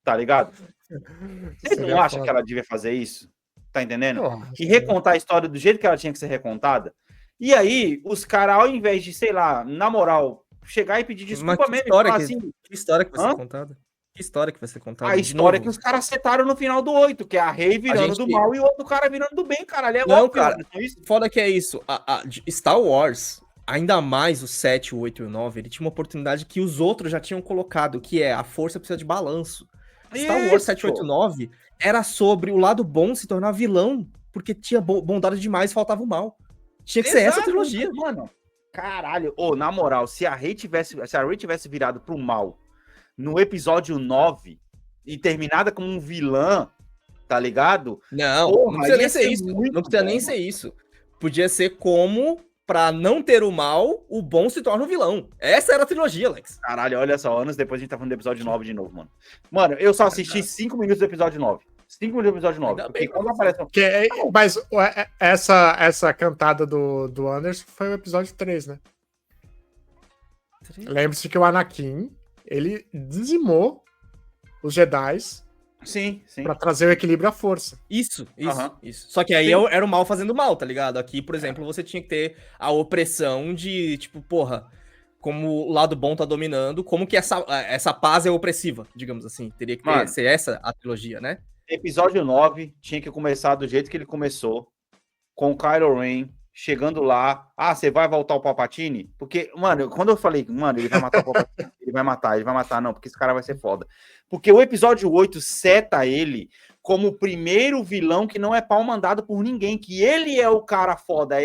Tá ligado? Você não acha que ela devia fazer isso? Tá entendendo? E recontar a história do jeito que ela tinha que ser recontada? E aí, os caras, ao invés de, sei lá, na moral, chegar e pedir desculpa mesmo, falar assim... Que história que vai ser contada? Que história que vai ser contada? A história que os caras setaram no final do 8, que é a Rey virando do mal e o outro cara virando do bem, caralho. É não, cara, foda que é isso. A Star Wars, ainda mais o 7, o 8 e o 9, ele tinha uma oportunidade que os outros já tinham colocado, que é a força precisa de balanço. Star Wars 789 era sobre o lado bom se tornar vilão, porque tinha bondade demais e faltava o mal. Tinha que ser essa trilogia. Mano, caralho. Na moral, se a Rey tivesse virado pro mal no episódio 9 e terminada como um vilã, tá ligado? Não, não precisa nem ser isso. Não precisa nem ser isso. Podia ser como... Pra não ter o mal, o bom se torna o vilão. Essa era a trilogia, Alex. Caralho, olha só, anos depois a gente tá falando do episódio 9 de novo, mano. Mano, eu só assisti 5 minutos do episódio 9. 5 minutos do episódio 9. Porque quando aparece... Mas essa cantada do Anderson foi o episódio 3, né? Lembre-se que o Anakin, ele dizimou os Jedis. Sim. Pra trazer o equilíbrio à força. Isso. Só que aí era o mal fazendo mal, tá ligado? Aqui, por exemplo, você tinha que ter a opressão de, tipo, porra, como o lado bom tá dominando, como que essa paz é opressiva, digamos assim. Teria que ser essa a trilogia, né? Episódio 9 tinha que começar do jeito que ele começou, com o Kylo Ren chegando lá. Você vai voltar o Palpatine? Porque, mano, quando eu falei, mano, ele vai matar o Palpatine, ele vai matar, não, porque esse cara vai ser foda. Porque o episódio 8 seta ele como o primeiro vilão que não é pau mandado por ninguém, que ele é o cara foda.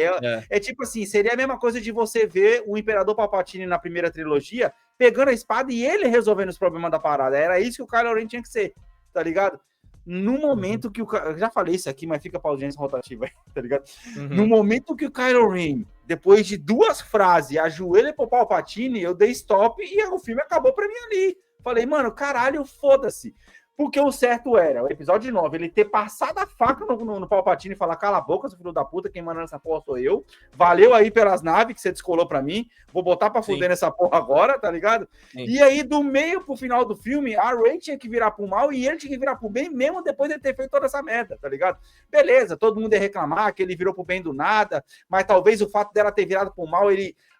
É tipo assim, seria a mesma coisa de você ver o Imperador Palpatine na primeira trilogia pegando a espada e ele resolvendo os problemas da parada. Era isso que o Kylo Ren tinha que ser, tá ligado? No momento que eu já falei isso aqui, mas fica pra audiência rotativa aí, tá ligado? No momento que o Kylo Ren, depois de 2 frases, ajoelha pro Palpatine, eu dei stop e o filme acabou pra mim ali. Falei, mano, caralho, foda-se. Porque o certo era, o episódio 9, ele ter passado a faca no Palpatine e falar, cala a boca, seu filho da puta, quem manda nessa porra sou eu. Valeu aí pelas naves que você descolou pra mim. Vou botar pra fuder nessa porra agora, tá ligado? Sim. E aí, do meio pro final do filme, a Rey tinha que virar pro mal e ele tinha que virar pro bem, mesmo depois de ter feito toda essa merda, tá ligado? Beleza, todo mundo ia reclamar que ele virou pro bem do nada, mas talvez o fato dela ter virado pro mal,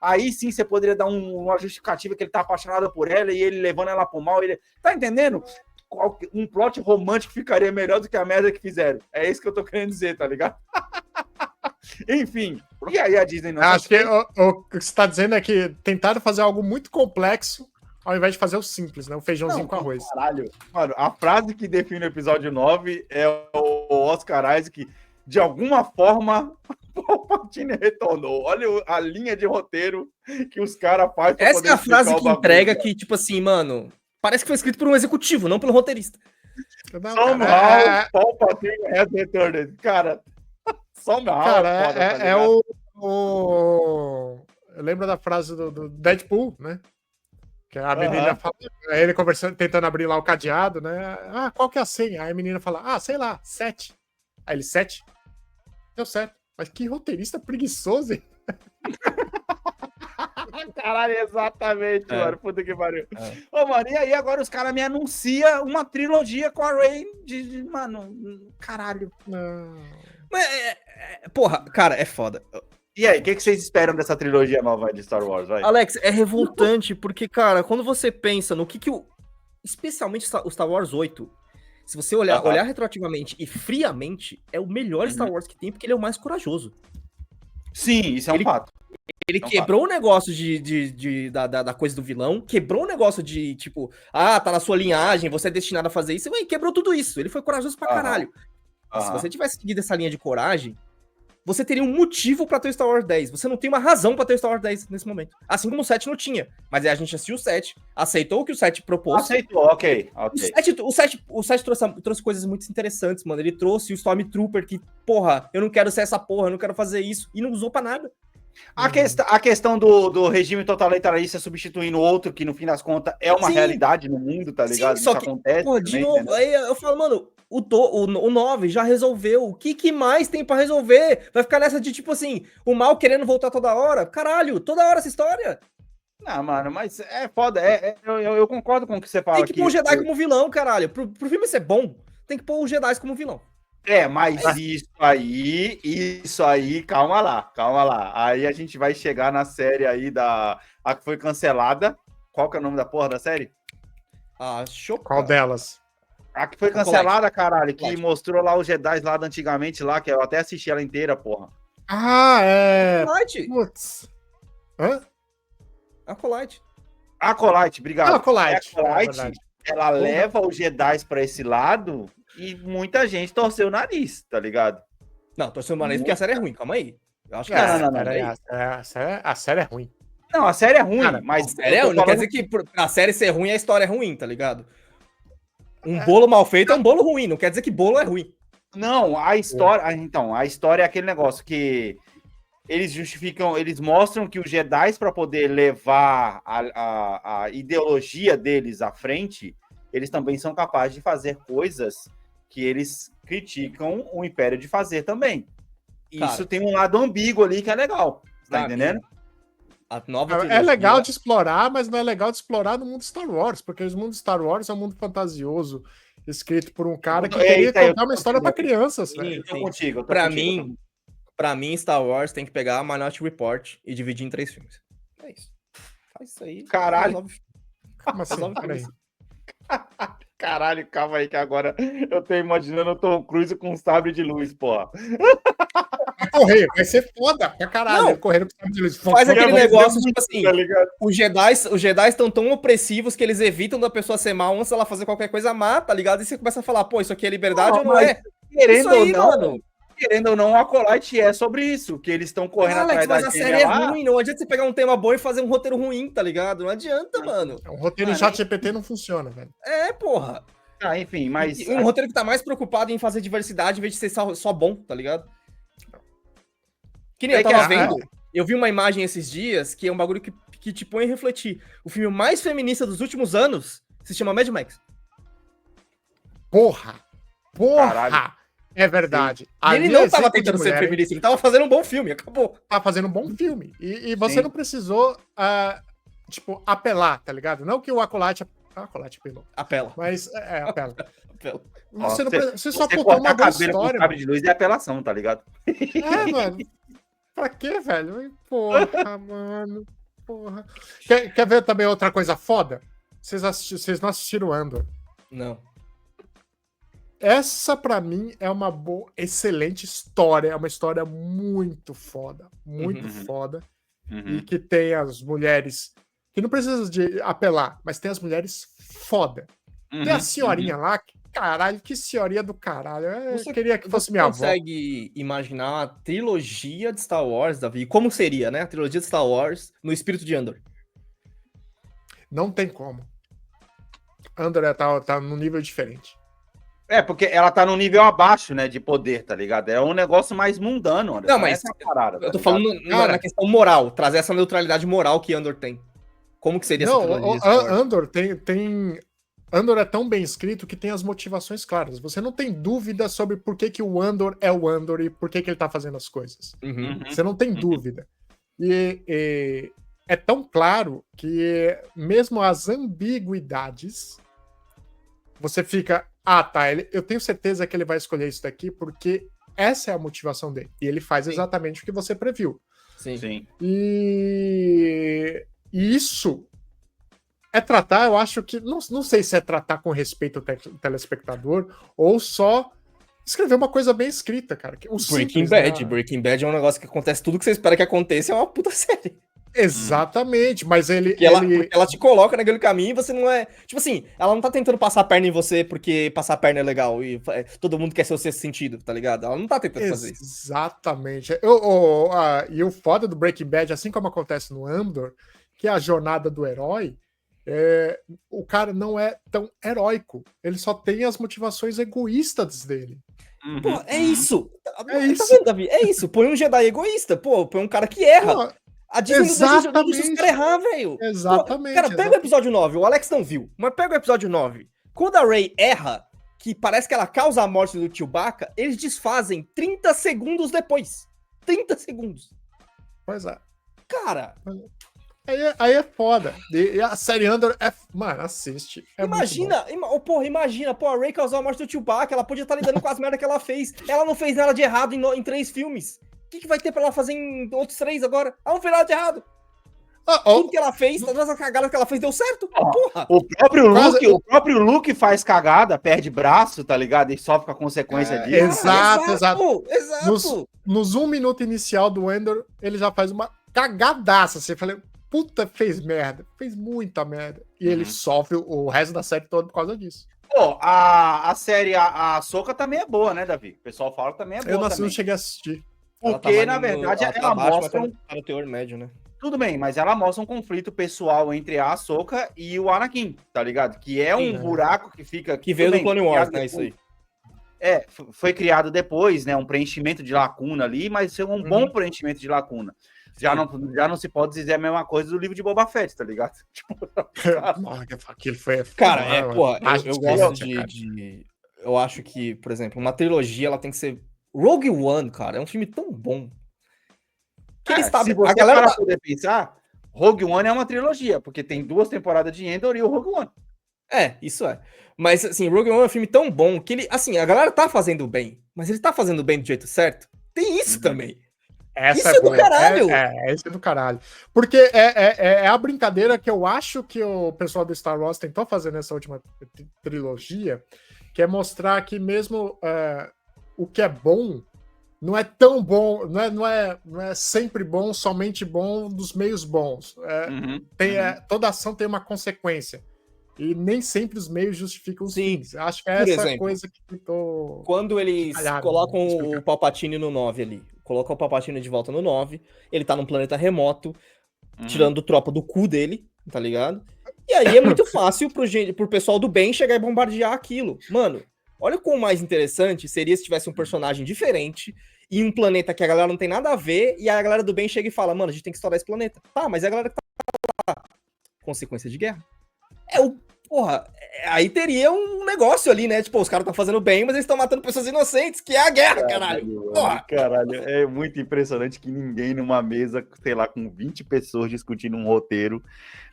aí sim você poderia dar uma justificativa que ele tá apaixonado por ela e ele levando ela pro mal. Tá entendendo? Um plot romântico ficaria melhor do que a merda que fizeram. É isso que eu tô querendo dizer, tá ligado? Enfim, e aí a Disney não... Acho que o que você tá dizendo é que tentaram fazer algo muito complexo ao invés de fazer o simples, né? O feijãozinho com arroz. Caralho. Mano, a frase que define o episódio 9 é o Oscar Isaac, de alguma forma, Palpatine retornou. Olha a linha de roteiro que os caras fazem. Essa é a frase que entrega que, tipo assim, mano, parece que foi escrito por um executivo, não pelo roteirista. Não, Somehow, Palpatine has returned. Cara, somehow. Cara, foda, tá é ligado? Eu lembro da frase do Deadpool, né? Que a menina fala, ele conversando, tentando abrir lá o cadeado, né? Ah, qual que é a senha? Aí a menina fala, sei lá, 7. Aí ele, 7? Deu certo. Mas que roteirista preguiçoso, hein? Caralho, exatamente, mano. Puta que pariu. Ô, mano, e aí agora os caras me anunciam uma trilogia com a Rey mano, caralho. Não. Mas, porra, cara, é foda. E aí, o que vocês esperam dessa trilogia nova de Star Wars, vai? Alex, é revoltante, porque, cara, quando você pensa no que o... Especialmente o Star Wars 8, se você olhar retroativamente e friamente, é o melhor Star Wars que tem, porque ele é o mais corajoso. Sim, isso é um fato. Ele quebrou o negócio da coisa do vilão, quebrou o negócio de, tipo, tá na sua linhagem, você é destinado a fazer isso, e quebrou tudo isso. Ele foi corajoso pra caralho. Se você tivesse seguido essa linha de coragem, você teria um motivo pra ter o Star Wars 10. Você não tem uma razão pra ter o Star Wars 10 nesse momento. Assim como o 7 não tinha. Mas aí a gente assistiu o 7, aceitou o que o 7 propôs. Aceitou, ok. O 7 trouxe coisas muito interessantes, mano. Ele trouxe o Stormtrooper que, porra, eu não quero ser essa porra, eu não quero fazer isso. E não usou pra nada. A questão do regime totalitarista substituindo outro, que no fim das contas é uma realidade no mundo, tá ligado? Sim, só que, acontece. Porra, de novo, entendeu? Aí eu falo, mano, o 9 já resolveu. O que mais tem pra resolver? Vai ficar nessa de tipo assim, o mal querendo voltar toda hora? Caralho, toda hora essa história. Não, mano, mas é foda. Eu concordo com o que você fala. Tem que pôr o Jedi como vilão, caralho. Pro filme ser bom, tem que pôr o Jedi como vilão. Mas isso aí, calma lá. Aí a gente vai chegar na série aí a que foi cancelada. Qual que é o nome da porra da série? Qual delas? A que foi cancelada, caralho, que mostrou lá os Jedi lá da antigamente lá, que eu até assisti ela inteira, porra. Acolyte. Putz. Hã? Acolyte, obrigado. Acolyte. Ela leva os Jedi pra esse lado e muita gente torceu o nariz, tá ligado? Não, torceu o nariz porque a série é ruim, calma aí. Eu acho que a série é ruim. Não, a série é ruim, cara, mas... A série é ruim, não quer dizer que a série ser ruim, a história é ruim, tá ligado? Bolo mal feito é um bolo ruim, não quer dizer que bolo é ruim. Não, a história... Então, a história é aquele negócio que eles justificam, eles mostram que os Jedi, para poder levar a ideologia deles à frente, eles também são capazes de fazer coisas que eles criticam o Império de fazer também. Isso, cara, tem um lado ambíguo ali que é legal. Tá entendendo? É legal de explorar, mas não é legal de explorar no mundo Star Wars, porque o mundo Star Wars é um mundo fantasioso, escrito por um cara que queria contar uma história para crianças. Contigo. Pra mim, Star Wars tem que pegar a Minority Report e dividir em 3 filmes. É isso. Faz isso aí. Caralho. Como assim? Peraí. Caralho, calma aí, que agora eu tô imaginando o Tom Cruise com um sabre de luz, porra. Vai correr, vai ser foda pra caralho. Não, correndo com sabre de luz. Faz aquele negócio, tipo assim, os Jedi estão tão opressivos que eles evitam da pessoa ser mal antes dela fazer qualquer coisa má, tá ligado? E você começa a falar, pô, isso aqui é liberdade ou não é? Querendo ou não, mano. Querendo ou não, a Acolyte é sobre isso, que eles estão correndo atrás da mas a série é ruim, não adianta você pegar um tema bom e fazer um roteiro ruim, tá ligado? Não adianta, mano. Um roteiro em ChatGPT não funciona, velho. Porra. Enfim, mas... Um roteiro que tá mais preocupado em fazer diversidade em vez de ser só bom, tá ligado? Que nem eu tava vendo, eu vi uma imagem esses dias que é um bagulho que te põe a refletir. O filme mais feminista dos últimos anos se chama Mad Max. Porra! Caralho. É verdade. E ele não tava tentando ser feminista, ele tava fazendo um bom filme, acabou. Tava fazendo um bom filme. E você não precisou, apelar, tá ligado? Não que o Acolyte apelou. Apela. Mas, apela. Apela. Você só apontou uma boa história. Com de luz é apelação, tá ligado? Mano. Pra quê, velho? Porra, mano. Porra. Quer ver também outra coisa foda? Vocês não assistiram Andor? Não. Essa, pra mim, é uma excelente história. É uma história muito foda. Muito foda. E que tem as mulheres... Que não precisa de apelar, mas tem as mulheres foda. Tem a senhorinha lá, Caralho, que senhoria do caralho. Eu Você- queria que fosse Você minha avó. consegue imaginar uma trilogia de Star Wars, Davi? Como seria, né? A trilogia de Star Wars no espírito de Andor. Não tem como. Andor tá num nível diferente. Porque ela tá num nível abaixo, né, de poder, tá ligado? É um negócio mais mundano, Anderson. Não, mas Essa é a parada, eu tô tá falando ligado? na questão moral, trazer essa neutralidade moral que Andor tem. Como que seria essa Não, trilogia de Star Wars? Andor tem. Andor é tão bem escrito que tem as motivações claras. Você não tem dúvida sobre por que o Andor é o Andor e por que ele tá fazendo as coisas. Uhum. Você não tem dúvida. E é tão claro que mesmo as ambiguidades, você fica, tá, eu tenho certeza que ele vai escolher isso daqui porque essa é a motivação dele. E ele faz Sim. exatamente o que você previu. Sim. Sim. E isso é tratar, eu acho que, não sei se é tratar com respeito ao telespectador ou só escrever uma coisa bem escrita, cara. O Breaking simples, Bad. né? Breaking Bad é um negócio que acontece tudo que você espera que aconteça, é uma puta série. Exatamente, mas Porque ela te coloca naquele caminho e você não é... Tipo assim, ela não tá tentando passar a perna em você porque passar a perna é legal e todo mundo quer ser o sexto sentido, tá ligado? Ela não tá tentando fazer isso. Exatamente. E o foda do Breaking Bad, assim como acontece no Andor, que é a jornada do herói, o cara não é tão heróico. Ele só tem as motivações egoístas dele. Uhum. Pô, é isso. É Tá isso. vendo, Davi? É isso. Põe um Jedi egoísta. Pô, põe um cara que erra. Pô, A Disney não deixa os caras exatamente. errar, velho. Exatamente. Cara, pega o episódio 9. O Alex não viu, mas pega o episódio 9. Quando a Rey erra, que parece que ela causa a morte do Chewbacca, eles desfazem 30 segundos depois. 30 segundos. Pois é. Cara, Aí é foda. E a série Andor Mano, assiste. É imagina, a Rey causou a morte do Chewbacca, ela podia estar lidando com as merdas que ela fez. Ela não fez nada de errado em 3 filmes. O que vai ter pra ela fazer em outros 3 agora? Ela não fez nada de errado. Tudo que ela fez, todas as cagadas que ela fez deu certo. Porra. O próprio Luke faz cagada, perde braço, tá ligado? E sofre com a consequência disso. Exato. Exato. Nos 1 minuto inicial do Andor, ele já faz uma cagadaça. Você fala, puta, fez merda. Fez muita merda. E ele sofre o resto da série toda por causa disso. Pô, a série, a Ahsoka também é boa, né, Davi? O pessoal fala que também é boa. Eu também. não cheguei a assistir. Porque, na verdade, ela mostra... Tá no teor médio, né? Tudo bem, mas ela mostra um conflito pessoal entre a Ahsoka e o Anakin, tá ligado? Que é um buraco que fica... Que veio do bem, Clone Wars, né? depois. Isso aí. Foi criado depois, né? Um preenchimento de lacuna ali, mas é um bom preenchimento de lacuna. Já não se pode dizer a mesma coisa do livro de Boba Fett, tá ligado? Aquilo foi... Cara, eu gosto cara. Eu acho que, por exemplo, uma trilogia, ela tem que ser... Rogue One, cara, é um filme tão bom. Que ele está... Se você a galera para poder pensar, Rogue One é uma trilogia, porque tem 2 temporadas de Endor e o Rogue One. Isso é. Mas, assim, Rogue One é um filme tão bom que ele... Assim, a galera tá fazendo bem, mas ele tá fazendo bem do jeito certo? Tem isso também. Essa Isso é do boa. caralho. Isso é do caralho. Porque é a brincadeira que eu acho que o pessoal do Star Wars tentou fazer nessa última trilogia, que é mostrar que mesmo o que é bom não é tão bom, não é sempre bom, somente bom dos meios bons. Toda ação tem uma consequência. E nem sempre os meios justificam os fins. Acho que é essa exemplo, coisa que tentou... Quando eles colocam o Palpatine no 9 ali, colocam o Palpatine de volta no 9, ele tá num planeta remoto, tirando tropa do cu dele, tá ligado? E aí é muito fácil pro pessoal do bem chegar e bombardear aquilo. Mano, olha o quão mais interessante seria se tivesse um personagem diferente e um planeta que a galera não tem nada a ver, e a galera do bem chega e fala, mano, a gente tem que estourar esse planeta. Tá, mas a galera que tá lá, consequência de guerra. Aí teria um negócio ali, né? Tipo, os caras estão fazendo bem, mas eles estão matando pessoas inocentes, que é a guerra, caralho. Caralho, é muito impressionante que ninguém numa mesa, sei lá, com 20 pessoas discutindo um roteiro,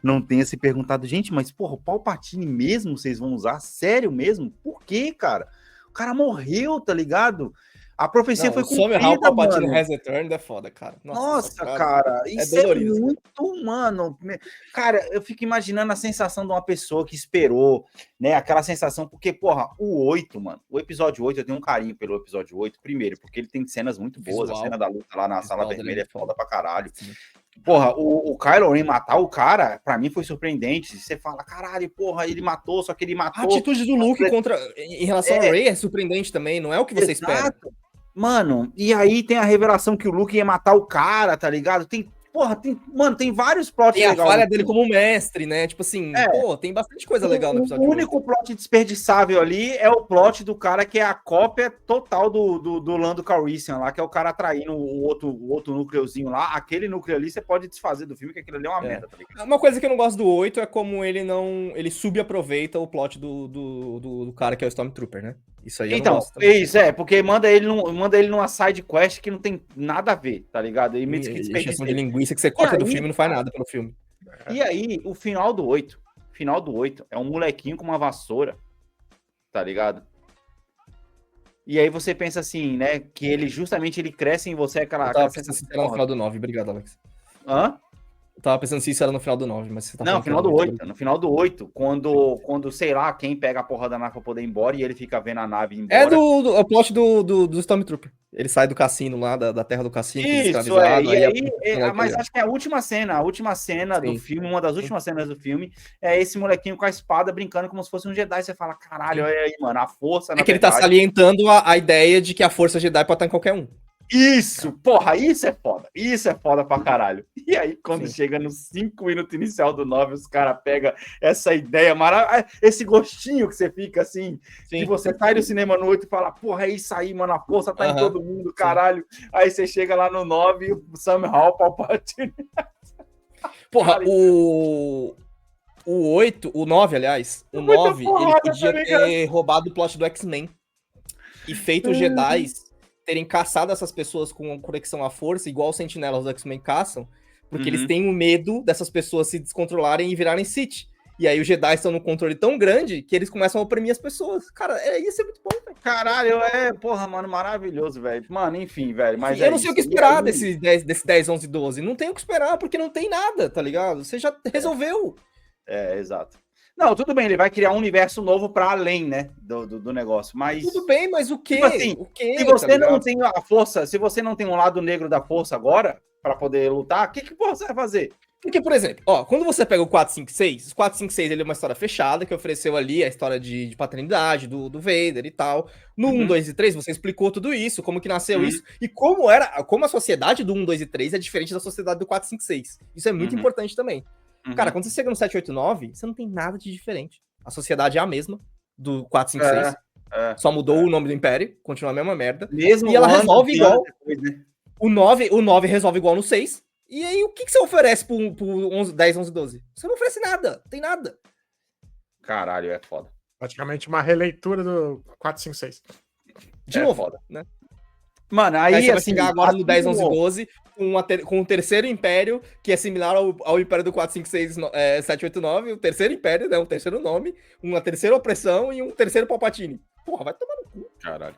não tenha se perguntado, gente, mas, porra, o Palpatine mesmo vocês vão usar? Sério mesmo? Por quê, cara? O cara morreu, tá ligado? A profecia foi cumprida, o Palpatine mano. Has Returned é foda, cara. Nossa, cara, isso é muito, mano. Cara, eu fico imaginando a sensação de uma pessoa que esperou, né? Aquela sensação, porque, porra, o 8, mano, o episódio 8, eu tenho um carinho pelo episódio 8, primeiro, porque ele tem cenas muito boas, a cena da luta lá na Sala Vermelha é foda pra caralho. Porra, o Kylo Ren matar o cara, pra mim foi surpreendente. Você fala, caralho, porra, ele matou, só que ele A matou. atitude do Luke em relação ao Rey é surpreendente também, não é o que você espera. Exato. Mano, e aí tem a revelação que o Luke ia matar o cara, tá ligado? Tem vários plots Tem a legais. falha dele como mestre, né? Tipo assim, tem bastante coisa legal no episódio. O único plot desperdiçável ali é o plot do cara que é a cópia total do Lando Calrissian lá, que é o cara traindo o outro núcleozinho lá. Aquele núcleo ali você pode desfazer do filme, que aquilo ali é uma merda, tá ligado? Uma coisa que eu não gosto do 8 é como ele subaproveita o plot do cara que é o Stormtrooper, né? Isso aí eu não gosto também. Isso, porque manda ele numa side quest que não tem nada a ver, tá ligado? E me diz que encheção de linguiça que você corta do filme e não faz nada pelo filme. E aí, o final do 8 é um molequinho com uma vassoura, tá ligado? E aí você pensa assim, né, que ele cresce em você Eu tava pensando se era no final do 9, obrigado, Alex. Hã? Eu tava pensando se isso era no final do 9, mas você tá Não, no final do 8, quando, sei lá, quem pega a porra da nave pra poder ir embora e ele fica vendo a nave ir embora. É o plot do Stormtrooper. Ele sai do cassino lá, da terra do cassino. Isso, mas acho que é a última cena do filme, uma das últimas cenas do filme, é esse molequinho com a espada brincando como se fosse um Jedi. Você fala, caralho, olha aí, mano, a força... É que ele tá salientando a ideia de que a força Jedi pode estar em qualquer um. Isso, porra, isso é foda pra caralho. E aí, quando chega nos 5 minutos inicial do 9, os caras pegam essa ideia maravilhosa, esse gostinho que você fica assim, que você sai do cinema no 8 e fala, porra, é isso aí, mano, a força tá em todo mundo, caralho. Aí você chega lá no 9 e o Sam Hall, Palpatine. Porra, o 8, o 9, aliás, o 9, ele podia ter roubado o plot do X-Men e feito os Jedi terem caçado essas pessoas com conexão à força, igual os sentinelas do X-Men caçam, porque eles têm o medo dessas pessoas se descontrolarem e virarem Sith. E aí os Jedi estão no controle tão grande que eles começam a oprimir as pessoas. Cara, isso é muito bom, velho. Caralho, porra, mano, maravilhoso, velho. Mano, enfim, velho. Mas eu não sei o que esperar desse 10, 11, 12. Não tem o que esperar, porque não tem nada, tá ligado? Você já resolveu. Exato. Não, tudo bem, ele vai criar um universo novo para além, né, do negócio, mas... Tudo bem, mas o quê? Tipo assim, o quê? Se você não tem a força, se você não tem um lado negro da força agora, para poder lutar, o que você vai fazer? Porque, por exemplo, quando você pega o 456, o 456 ele é uma história fechada, que ofereceu ali a história de paternidade do Vader e tal. No 1, 2 e 3, você explicou tudo isso, como que nasceu isso, e como a sociedade do 1, 2 e 3 é diferente da sociedade do 456. Isso é muito importante também. Cara, quando você chega no 789, você não tem nada de diferente. A sociedade é a mesma do 456. Só mudou o nome do Império, continua a mesma merda. Mesmo e ela resolve igual. Depois, né? O 9 resolve igual no 6. E aí, o que você oferece pro 10, 11, 12? Você não oferece nada, não tem nada. Caralho, é foda. Praticamente uma releitura do 456. De novo, foda, né? Mano, aí você vai assim, chegar agora no 10, 11, 12 com o terceiro império, que é similar ao império do 456, 789, o terceiro império, né? Um terceiro nome, uma terceira opressão e um terceiro Palpatine. Porra, vai tomar no cu. Caralho.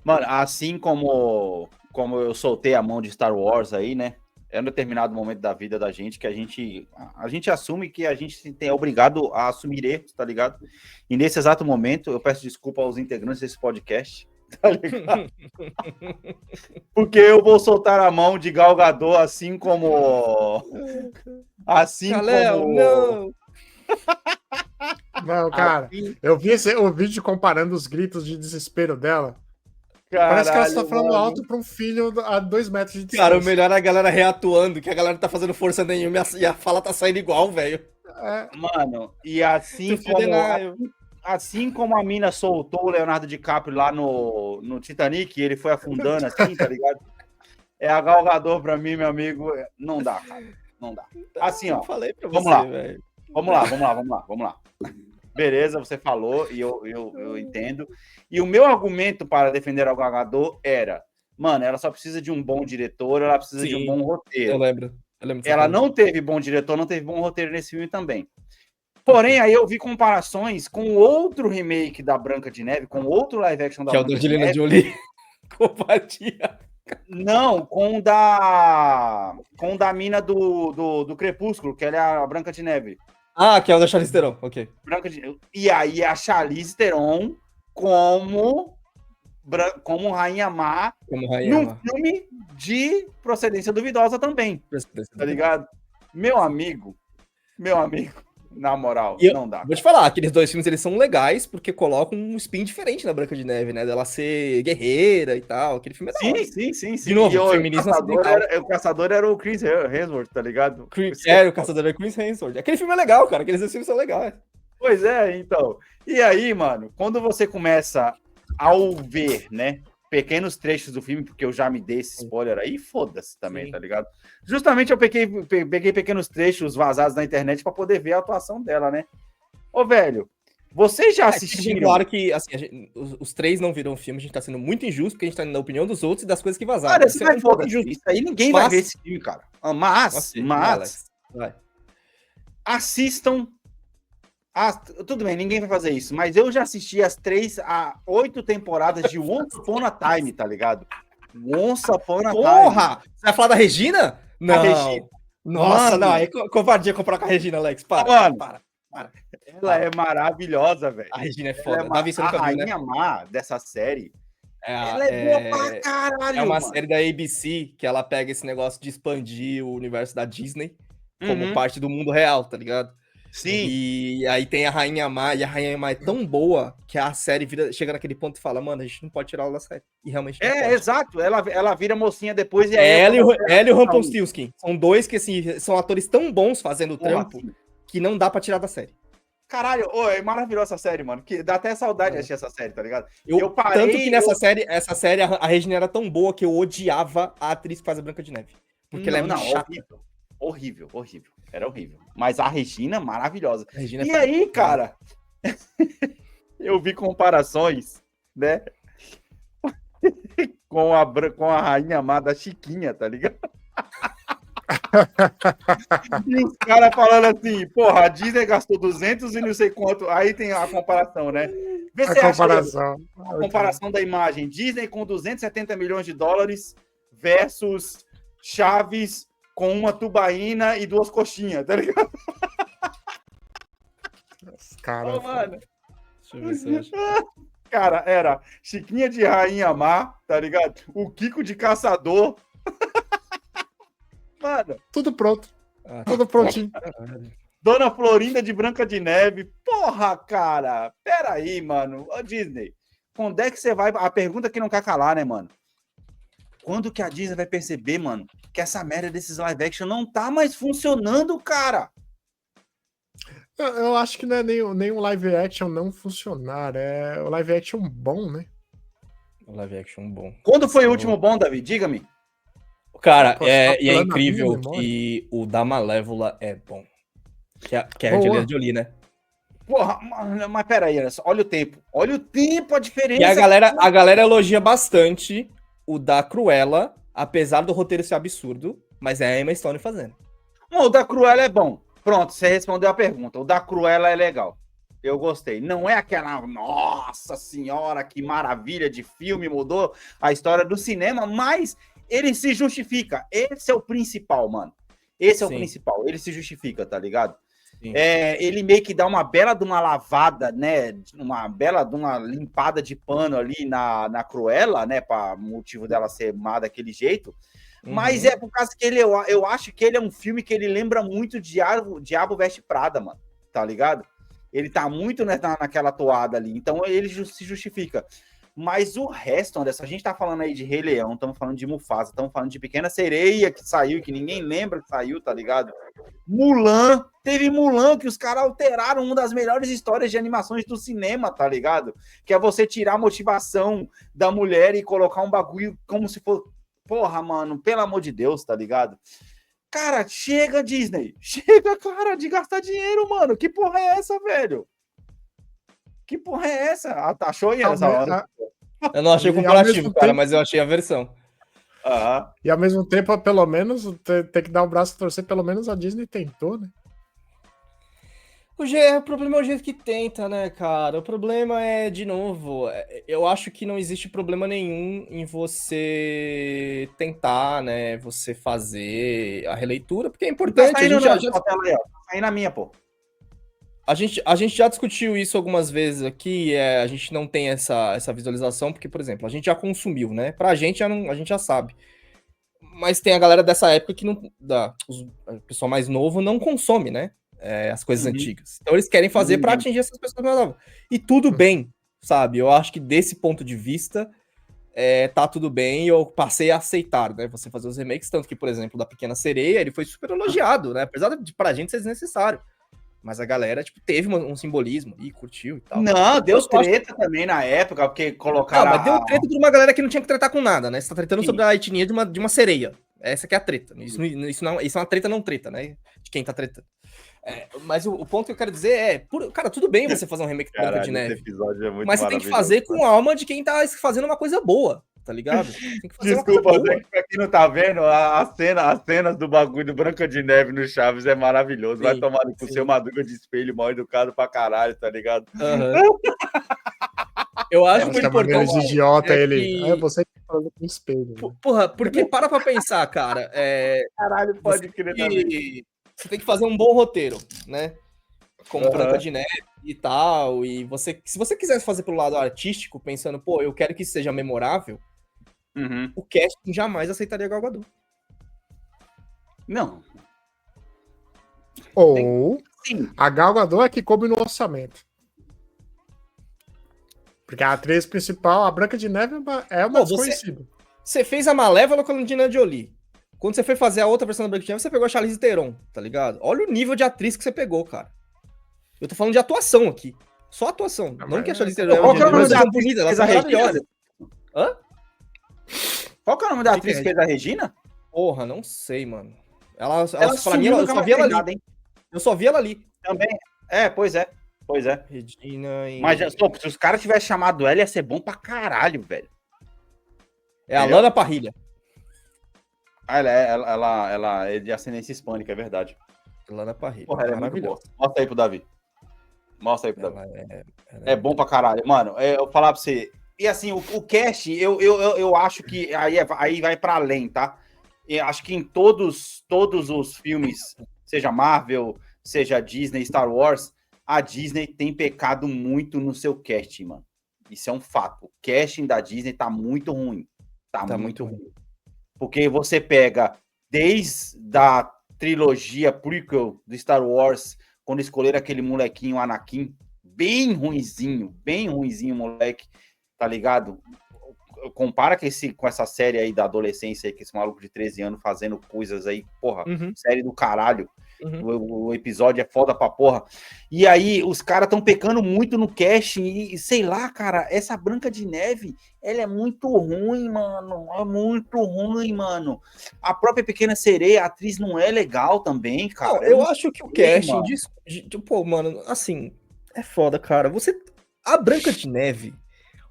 Mano, assim como eu soltei a mão de Star Wars aí, né? É um determinado momento da vida da gente que a gente assume que a gente é obrigado a assumir erros, tá ligado? E nesse exato momento, eu peço desculpa aos integrantes desse podcast, tá ligado? Porque eu vou soltar a mão de Gal Gadot, assim como... Galera, não! Não, cara, eu vi o vídeo comparando os gritos de desespero dela. Parece que ela está falando alto para um filho a 2 metros de distância. Cara, o melhor é a galera reatuando, que a galera tá fazendo força nenhuma e a fala tá saindo igual, velho. Mano, e assim como a mina soltou o Leonardo DiCaprio lá no Titanic, ele foi afundando assim, tá ligado? É a Gal Gadot pra mim, meu amigo, não dá, cara, não dá. Assim, ó, falei pra vamos você, lá, velho. Vamos lá. Beleza, você falou e eu entendo. E o meu argumento para defender a Gal Gadot era, mano, ela só precisa de um bom diretor, ela precisa de um bom roteiro. Eu lembro ela não teve bom diretor, não teve bom roteiro nesse filme também. Porém, aí eu vi comparações com outro remake da Branca de Neve, com outro live action da Branca de Neve. Que é o da Angelina Jolie. Covardia. Não, com o da mina do Crepúsculo, que ela é a Branca de Neve. Ah, que é o da Charlize Theron, ok. E aí a Charlize Theron como Rainha Má num filme de procedência duvidosa também, tá ligado? Meu amigo, na moral, E eu não dá. vou te falar, aqueles dois filmes, eles são legais porque colocam um spin diferente na Branca de Neve, né? Dela ser guerreira e tal. Aquele filme é da hora. Sim. De novo, E o feminismo o caçador era o Chris Hemsworth, tá ligado? O Caçador é Chris Hemsworth. Aquele filme é legal, cara. Aqueles dois filmes são legais. Pois é, então. E aí, mano, quando você começa a ver, né, pequenos trechos do filme, porque eu já me dei esse spoiler aí, foda-se também, Sim. tá ligado? Justamente eu peguei pequenos trechos vazados na internet pra poder ver a atuação dela, né? Ô, velho, vocês já assistiram? Claro que, assim, os três não viram filme, a gente tá sendo muito injusto, porque a gente tá indo na opinião dos outros e das coisas que vazaram. Cara, isso Isso é vai um pouco foda-se. injusto. Isso aí ninguém Mas- vai ver esse filme, cara. Mas Alex, vai. assistam. Tudo bem, ninguém vai fazer isso, mas eu já assisti as 3 a 8 temporadas de Once Upon a Time, tá ligado? Once Upon a Time. Porra! Você vai falar da Regina? Não. Regina. Nossa, Mano. não. Aí covardia comparar com a Regina, Alex. Para. Mano. Para. Ela é maravilhosa, velho. A Regina é Ela foda. Davi, você a nunca viu, né? rainha má dessa série. É, Ela é boa pra caralho, é uma mano. série da ABC que ela pega esse negócio de expandir o universo da Disney como Uhum. parte do mundo real, tá ligado? Sim. E aí tem a Rainha Má, e a Rainha Má é tão boa que a série chega naquele ponto e fala, mano, a gente não pode tirar ela da série. E realmente não pode. Exato. Ela vira mocinha depois e aí... Ela e o Rumpelstiltskin. São dois que, assim, são atores tão bons fazendo o trampo Assim. que não dá pra tirar da série. Caralho, é maravilhosa essa série, mano. Que dá até saudade de assistir essa série, tá ligado? Tanto que essa série, a Regina era tão boa que eu odiava a atriz que faz a Branca de Neve. Porque ela é muito chata. Horrível. Era horrível. Mas a Regina, maravilhosa. A Regina é E foda. aí, cara, eu vi comparações, né? com a Rainha Má da Chiquinha, tá ligado? E os caras falando assim, porra, a Disney gastou 200 e não sei quanto. Aí tem a comparação, né? Vê se você acha a comparação da imagem. Disney com 270 milhões de dólares versus Chaves com uma tubaína e 2 coxinhas, tá ligado? Cara, Ô, mano. Deixa eu ver se eu acho. Cara, era Chiquinha de Rainha Má, tá ligado? O Kiko de Caçador. Mano, tudo pronto. Ah, Tudo prontinho. Dona Florinda de Branca de Neve. Porra, cara. Pera aí, mano. Ô, Disney, quando é que você vai... A pergunta que não quer calar, né, mano? Quando que a Disney vai perceber, mano, que essa merda desses live action não tá mais funcionando, cara? Eu acho que não é nem um live action não funcionar. É o live action bom, né? O live action bom. Quando foi o último bom, Davi? Diga-me. Cara, Tá e é falando a incrível minha memória. que o da Malévola é bom. Que é a Boa. Angelina Jolie, né? Porra, mas pera aí, olha o tempo. Olha o tempo, a diferença. E a galera elogia bastante o da Cruella, apesar do roteiro ser absurdo, mas é a Emma Stone fazendo. O da Cruella é bom. Pronto, você respondeu a pergunta. O da Cruella é legal. Eu gostei. Não é aquela, nossa senhora, que maravilha de filme, mudou a história do cinema, mas ele se justifica. Esse é o principal, mano. Esse é Sim. o principal. Ele se justifica, tá ligado? Sim. Ele meio que dá uma bela de uma lavada, né? Uma bela de uma limpada de pano ali na Cruella, né? Para motivo dela ser má daquele jeito. Mas é por causa que eu acho que ele é um filme que ele lembra muito Diabo Veste Prada, mano. Tá ligado? Ele tá muito naquela toada ali. Então ele se justifica. Mas o resto, Anderson, a gente tá falando aí de Rei Leão, estamos falando de Mufasa, estamos falando de Pequena Sereia que saiu, que ninguém lembra que saiu, tá ligado? Mulan, teve Mulan, que os caras alteraram uma das melhores histórias de animações do cinema, tá ligado? Que é você tirar a motivação da mulher e colocar um bagulho como se fosse... Porra, mano, pelo amor de Deus, tá ligado? Cara, chega, Disney. Chega, cara, de gastar dinheiro, mano. Que porra é essa, velho? Que porra é essa? Achou aí nessa hora? Eu não achei o E ao comparativo, mesmo cara, tempo- mas eu achei a versão. Aham. E ao mesmo tempo, pelo menos, tem que dar o braço a torcer, pelo menos a Disney tentou, né? O problema é o jeito que tenta, né, cara? O problema é, de novo, eu acho que não existe problema nenhum em você tentar, né, você fazer a releitura, porque é Tá importante. saindo A gente, na tela aí, ó. Tá saindo na minha, pô. a gente já discutiu isso algumas vezes aqui, a gente não tem essa visualização, porque, por exemplo, a gente já consumiu, né? Pra gente, a gente já sabe. Mas tem a galera dessa época que não. O pessoal mais novo não consome, né? As coisas antigas. Então eles querem fazer pra atingir essas pessoas mais novas. E tudo bem, sabe? Eu acho que desse ponto de vista, tá tudo bem e eu passei a aceitar, né? Você fazer os remakes, tanto que, por exemplo, da Pequena Sereia, ele foi super elogiado, né? Apesar de pra gente ser desnecessário. Mas a galera, tipo, teve um simbolismo e curtiu e tal. Não, deu treta também na época, porque colocaram. Não, mas deu treta de uma galera que não tinha que tratar com nada, né? Você tá tretando sobre a etnia de uma sereia. Essa que é a treta. Isso é uma treta não treta, né? De quem tá tretando. Mas o ponto que eu quero dizer cara, tudo bem você fazer um remake da Branca de Neve. Esse episódio é muito mas você tem que fazer com a alma de quem tá fazendo uma coisa boa, tá ligado? Tem que fazer Desculpa, uma coisa boa. pra quem não tá vendo, as cenas do bagulho do Branca de Neve no Chaves é maravilhoso. Sim, vai tomar com o seu Madruga de espelho, mal educado pra caralho, tá ligado? Eu acho muito importante. importante. Idiota, ele. Você que falando com espelho. Né? Porra, porque para pra pensar, cara. Caralho, pode crer também. Você tem que fazer um bom roteiro, né? Como Branca de Neve e tal. E se você quisesse fazer pelo lado artístico, pensando, pô, eu quero que isso seja memorável, o casting jamais aceitaria Gal Gadot. Não. Ou a Gal Gadot é que coube no orçamento. Porque a atriz principal, a Branca de Neve, é uma desconhecida. Você fez a Malévola com a Angelina Jolie. Quando você foi fazer a outra versão da Branca de Neve, você pegou a Charlize Theron, tá ligado? Olha o nível de atriz que você pegou, cara. Eu tô falando de atuação aqui. Só atuação. Não que a Charlize Theron Qual que é o nome da atriz bonita, que ela fez é a Regina? maravilhosa. Hã? Qual que é o nome da atriz que fez a Regina? Porra, não sei, mano. Ela pra mim, eu só vi ela ali. Hein? Eu só vi ela ali. Também. Pois é. Regina e... Mas se os caras tivessem chamado ela, ia ser bom pra caralho, velho. É a Lana Parrilla. Ela é de ascendência hispânica, é verdade. Lana Parrilla. Porra, ela é muito boa. Mostra aí pro Davi. É bom pra caralho. Mano, eu vou falar pra você. E assim, o cast, eu acho que aí vai pra além, tá? Eu acho que em todos os filmes, seja Marvel, seja Disney, Star Wars, a Disney tem pecado muito no seu casting, mano. Isso é um fato. O casting da Disney tá muito ruim. Tá muito ruim. Porque você pega desde a trilogia prequel do Star Wars, quando escolheram aquele molequinho Anakin, bem ruinzinho, moleque, tá ligado? Compara com essa série aí da adolescência aí, que esse maluco de 13 anos fazendo coisas aí, porra, série do caralho. O episódio é foda pra porra. E aí, os caras estão pecando muito no casting e, sei lá, cara, essa Branca de Neve, ela é muito ruim, mano. É muito ruim, mano. A própria Pequena Sereia, a atriz não é legal também, cara. Não, eu acho que o casting... Pô, mano, assim, é foda, cara. A Branca de Neve,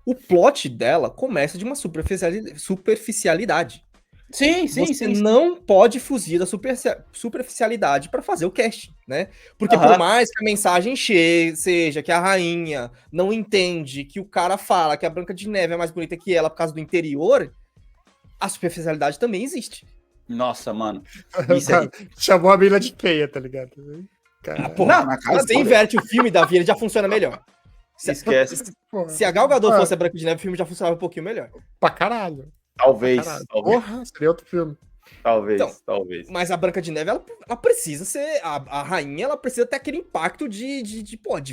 o plot dela começa de uma superficialidade. Sim. Você não pode fugir da superficialidade para fazer o casting, né? Porque por mais que a mensagem seja que a rainha não entende que o cara fala que a Branca de Neve é mais bonita que ela por causa do interior, a superficialidade também existe. Nossa, mano. Isso aí. Chamou a Mila de feia, tá ligado? Você inverte o filme, Davi, ele já funciona melhor. Esquece. Se a Gal Gadot fosse a Branca de Neve, o filme já funcionava um pouquinho melhor. Pra caralho. Talvez. Porra, seria outro filme. Talvez. Mas a Branca de Neve, ela precisa ser... A rainha, ela precisa ter aquele impacto de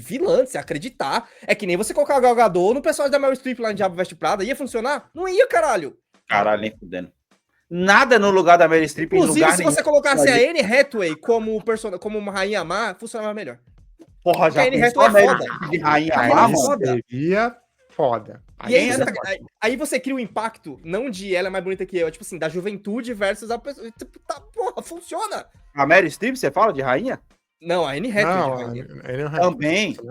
vilã, de se acreditar. É que nem você colocar a Gal Gadot no personagem da Meryl Streep lá em Diabo Veste Prada. Ia funcionar? Não ia, caralho. Caralho, nem fudendo. Nada no lugar da Meryl Streep. Inclusive, se você colocasse a Anne Hathaway como uma rainha má, funcionava melhor. Porra, já a Anne Hathaway é foda. De rainha má, foda. Aí você cria um impacto, não de ela é mais bonita que eu, tipo assim, da juventude versus a pessoa. Tipo, porra, funciona. A Meryl Streep, você fala de rainha? Não, a Anne Hathaway de rainha.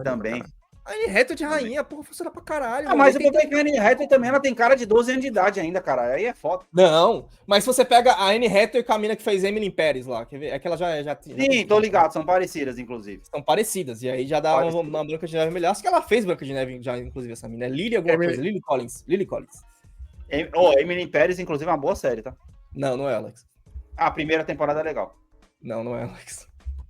Também. A Anne Hathaway de rainha, porra, funciona pra caralho. Mas eu vou ver que a Anne Hathaway também, ela tem cara de 12 anos de idade ainda, cara. Aí é foda. Não, mas se você pega a Anne Hathaway com a mina que fez Emily in Paris lá, quer ver? É que ela já Sim, tô ligado, são parecidas, inclusive. São parecidas, e aí já dá uma Branca de Neve melhor. Acho que ela fez Branca de Neve já, inclusive, essa mina. É Lily alguma coisa, Lily Collins. Emily in Paris, inclusive, é uma boa série, tá? Não é, Alex. A primeira temporada é legal. Não é, Alex.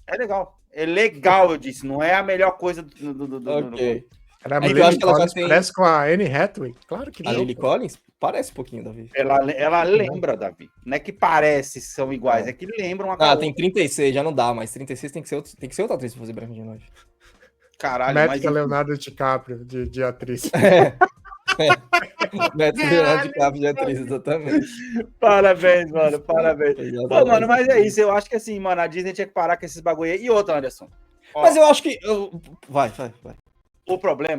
É legal. É legal, eu disse. Não é a melhor coisa do... Ok. Cara, a É que eu Lily acho que ela já Collins tem- parece com a Anne Hathaway. Claro que A não. Lily Collins parece um pouquinho, Davi. Ela lembra, Davi. Não é que parece que são iguais, é que lembram uma com a Ah, tem outra. 36, já não dá, mas 36 tem que ser outra atriz pra fazer Branca de Neve. Caralho, mas Métrica Leonardo DiCaprio, de atriz. Beto Leonardo DiCaprio de atriz, exatamente. parabéns, mano, parabéns. Exatamente. Pô, mano, mas é isso. Eu acho que assim, mano, a Disney tinha que parar com esses bagulho aí. E outra, Anderson. Ó, Mas eu acho que. Vai. o problema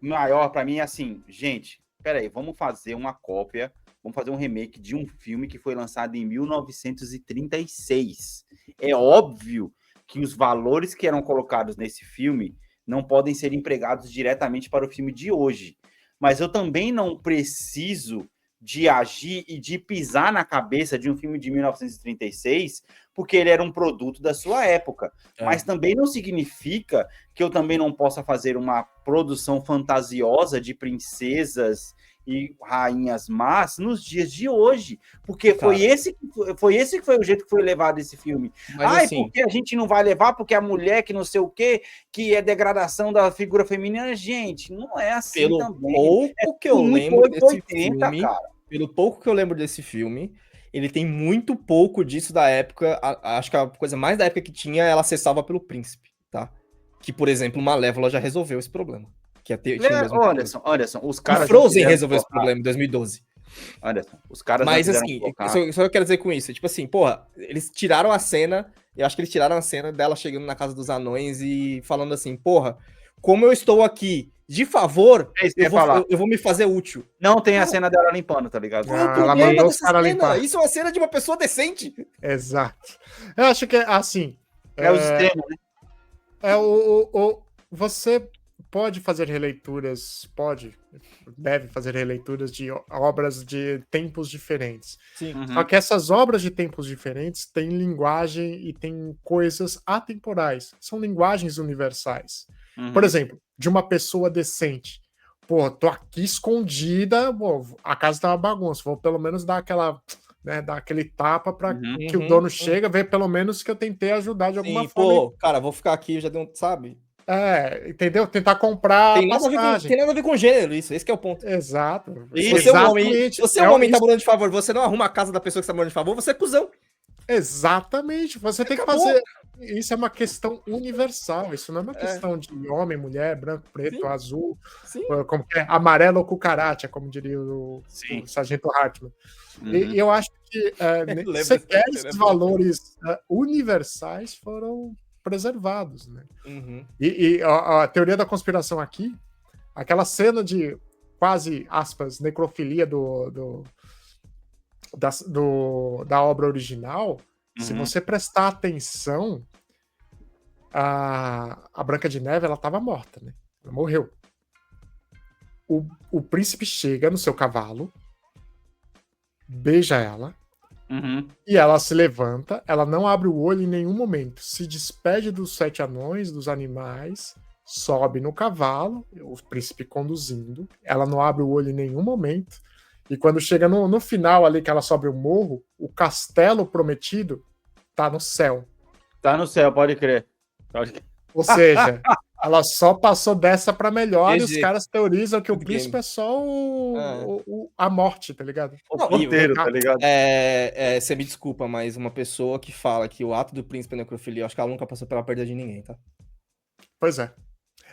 maior pra mim é assim, gente, peraí, vamos fazer uma cópia, vamos fazer um remake de um filme que foi lançado em 1936. É óbvio que os valores que eram colocados nesse filme não podem ser empregados diretamente para o filme de hoje. Mas eu também não preciso de agir e de pisar na cabeça de um filme de 1936, porque ele era um produto da sua época. É. Mas também não significa que eu também não possa fazer uma produção fantasiosa de princesas e rainhas más nos dias de hoje, porque foi esse que foi o jeito que foi levado esse filme. Mas assim, porque a gente não vai levar porque a mulher que não sei o quê, que é degradação da figura feminina, gente, não é assim pelo também. pouco que eu Muito lembro desse 880, filme, cara. pelo pouco que eu lembro desse filme, ele tem muito pouco disso da época. Acho que a coisa mais da época que tinha, ela ser salva pelo príncipe, tá? Que, por exemplo, Malévola já resolveu esse problema. Que tinha o mesmo problema. Anderson, os E caras. Frozen resolveu esse problema em 2012. Anderson, os caras. Mas não quiseram assim, colocar- só eu quero dizer com isso, tipo assim, porra, eles tiraram a cena, eu acho que eles tiraram a cena dela chegando na casa dos anões e falando assim, porra, como eu estou aqui de favor, É isso que eu ia falar. eu vou me fazer útil. Não tem a cena dela limpando, tá ligado? Qual é o ela problema mandou os dessa caras cena? limpar. Isso é uma cena de uma pessoa decente. Exato. Eu acho que assim. É os extremos, né? Você pode fazer releituras, deve fazer releituras de obras de tempos diferentes. Sim. Uhum. Só que essas obras de tempos diferentes têm linguagem e têm coisas atemporais. São linguagens universais. Uhum. Por exemplo, de uma pessoa decente. Pô, tô aqui escondida, pô, a casa tá uma bagunça. Vou pelo menos dar aquela, né, dar aquele tapa para que o dono chega, ver pelo menos que eu tentei ajudar de alguma Sim, forma. pô, cara, vou ficar aqui, já deu um, sabe? Entendeu? Tentar comprar Tem nada a ver com gênero, isso, esse que é o ponto. Exato. Se você é um homem, Exatamente. se você é um homem tá morando de favor, você não arruma a casa da pessoa que tá morando de favor, você é cuzão. Exatamente. Você tem que Acabou. fazer. Isso é uma questão universal. Isso não é uma questão de homem, mulher, branco, preto, Sim. azul, Sim. como que é? Amarelo ou cucaracha, como diria o Sargento Hartman. Uhum. E eu acho que lembro sequer dessa esses cena. valores universais foram preservados, né? Uhum. E a teoria da conspiração aqui, aquela cena de quase, aspas, necrofilia da obra original, se você prestar atenção, a Branca de Neve, ela estava morta, né? Ela morreu. O príncipe chega no seu cavalo, beija ela, Uhum. e ela se levanta, ela não abre o olho em nenhum momento, se despede dos 7 anões, dos animais, sobe no cavalo, o príncipe conduzindo, ela não abre o olho em nenhum momento, e quando chega no final ali, que ela sobe o morro, o castelo prometido tá no céu. Tá no céu, pode crer. Ou seja, ela só passou dessa pra melhor e os Entendi. caras teorizam que o Good príncipe game. é só a morte, tá ligado? O Não, ponteiro, e- tá ligado? Você me desculpa, mas uma pessoa que fala que o ato do príncipe é necrofilia, eu acho que ela nunca passou pela perda de ninguém, tá? Pois é.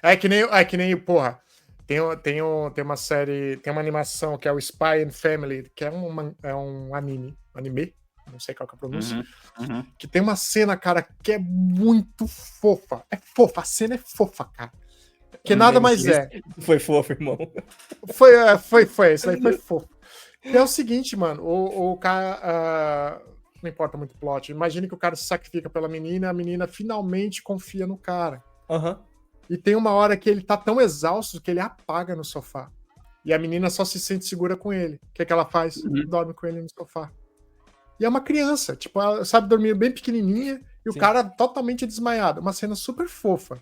É que nem, porra, tem uma série, tem uma animação que é o Spy and Family, que é um anime, não sei qual que é a pronúncia, Uhum. que tem uma cena, cara, que é muito fofa. É fofa, a cena é fofa, cara. Que nada mais é. Foi fofo, irmão. Foi, isso aí foi fofo. E é o seguinte, mano, o cara. Não importa muito o plot. Imagine que o cara se sacrifica pela menina, a menina finalmente confia no cara. Aham. E tem uma hora que ele tá tão exausto que ele apaga no sofá. E a menina só se sente segura com ele. O que é que ela faz? Dorme com ele no sofá. E é uma criança, tipo, ela sabe dormir bem pequenininha e o Sim. cara totalmente desmaiado. Uma cena super fofa.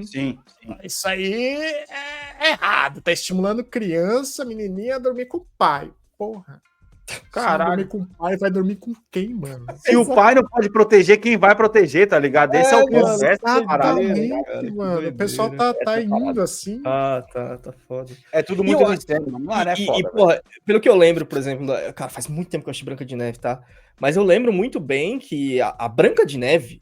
Sim. Isso aí é errado. Tá estimulando criança, menininha a dormir com o pai. Porra. Caralho. Dormir com o pai, vai dormir com quem, mano? Se o pai não pode proteger, quem vai proteger, tá ligado? Esse é o mano, ponto. Essa é a parada. Exatamente, cara, que mano. O doideira. pessoal tá Essa é a indo parada. assim. Tá foda. É tudo E muito eu- mistério, mano. Mano, é foda. porra, pelo que eu lembro, por exemplo, cara, faz muito tempo que eu assisti Branca de Neve, tá? Mas eu lembro muito bem que a Branca de Neve,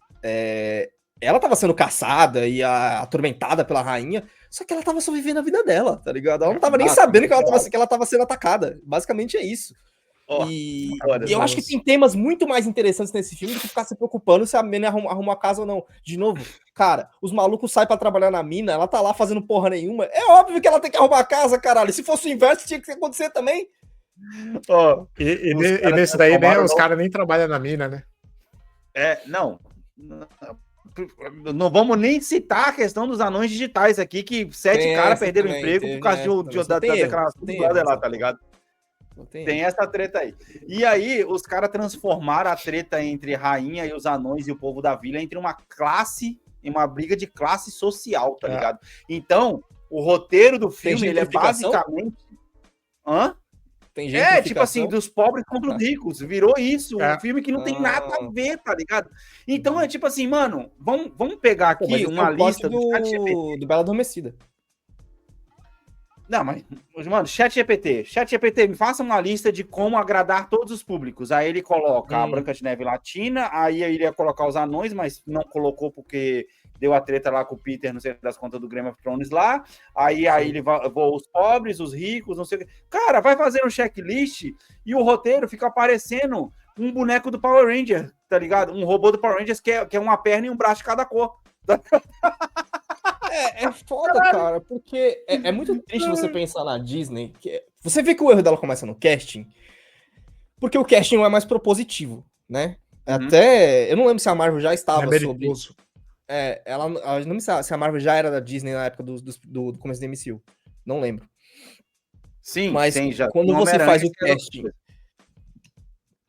ela tava sendo caçada e atormentada pela rainha, só que ela tava só vivendo a vida dela, tá ligado? Ela não tava nem sabendo que ela tava sendo atacada. Basicamente é isso. Ó, E olha, eu acho que tem temas muito mais interessantes nesse filme do que ficar se preocupando se a mina arrumou a casa ou não. De novo, cara, os malucos saem pra trabalhar na mina, ela tá lá fazendo porra nenhuma. É óbvio que ela tem que arrumar a casa, caralho. Se fosse o inverso, tinha que acontecer também. ó, E Os caras nesse daí, né, transformaram os no- caras nem trabalham na mina, né? não. Não vamos nem citar a questão dos anões digitais aqui, que 7 Tem caras essa perderam o também, emprego teve por causa essa também. da Tem erro, declaração do tem brother erro, lá, essa tá ligado? Não tem. Tem essa treta aí. E aí, os caras transformaram a treta entre rainha e os anões e o povo da vila entre uma classe, em uma briga de classe social, tá É. ligado? Então, o roteiro do Tem filme, ele é gentrificação? basicamente... Hã? Tem Tipo assim, dos pobres contra os ricos. Virou isso. Um filme que não tem nada a ver, tá ligado? Então é tipo assim, mano, vamos pegar Pô, mas aqui esse uma é o plot lista do ChatGPT. do Bela Adormecida. Não, mas, mano, ChatGPT, me faça uma lista de como agradar todos os públicos. Aí ele coloca a Branca de Neve Latina, aí ele ia colocar os anões, mas não colocou porque deu a treta lá com o Peter, não sei das contas do Game of Thrones lá. Aí ele voa os pobres, os ricos, não sei o que. Cara, vai fazer um checklist e o roteiro fica aparecendo um boneco do Power Ranger, tá ligado? Um robô do Power Rangers que é uma perna e um braço de cada cor. É foda, cara, porque é muito triste você pensar na Disney. Você vê que o erro dela começa no casting, porque o casting não é mais propositivo, né? Até. Eu não lembro se a Marvel já estava É sobre. merigoso. Ela não lembro se a Marvel já era da Disney na época do começo do MCU. Não lembro. Sim, Mas tem já. quando Tem você Homem-Aranha faz o que era- casting.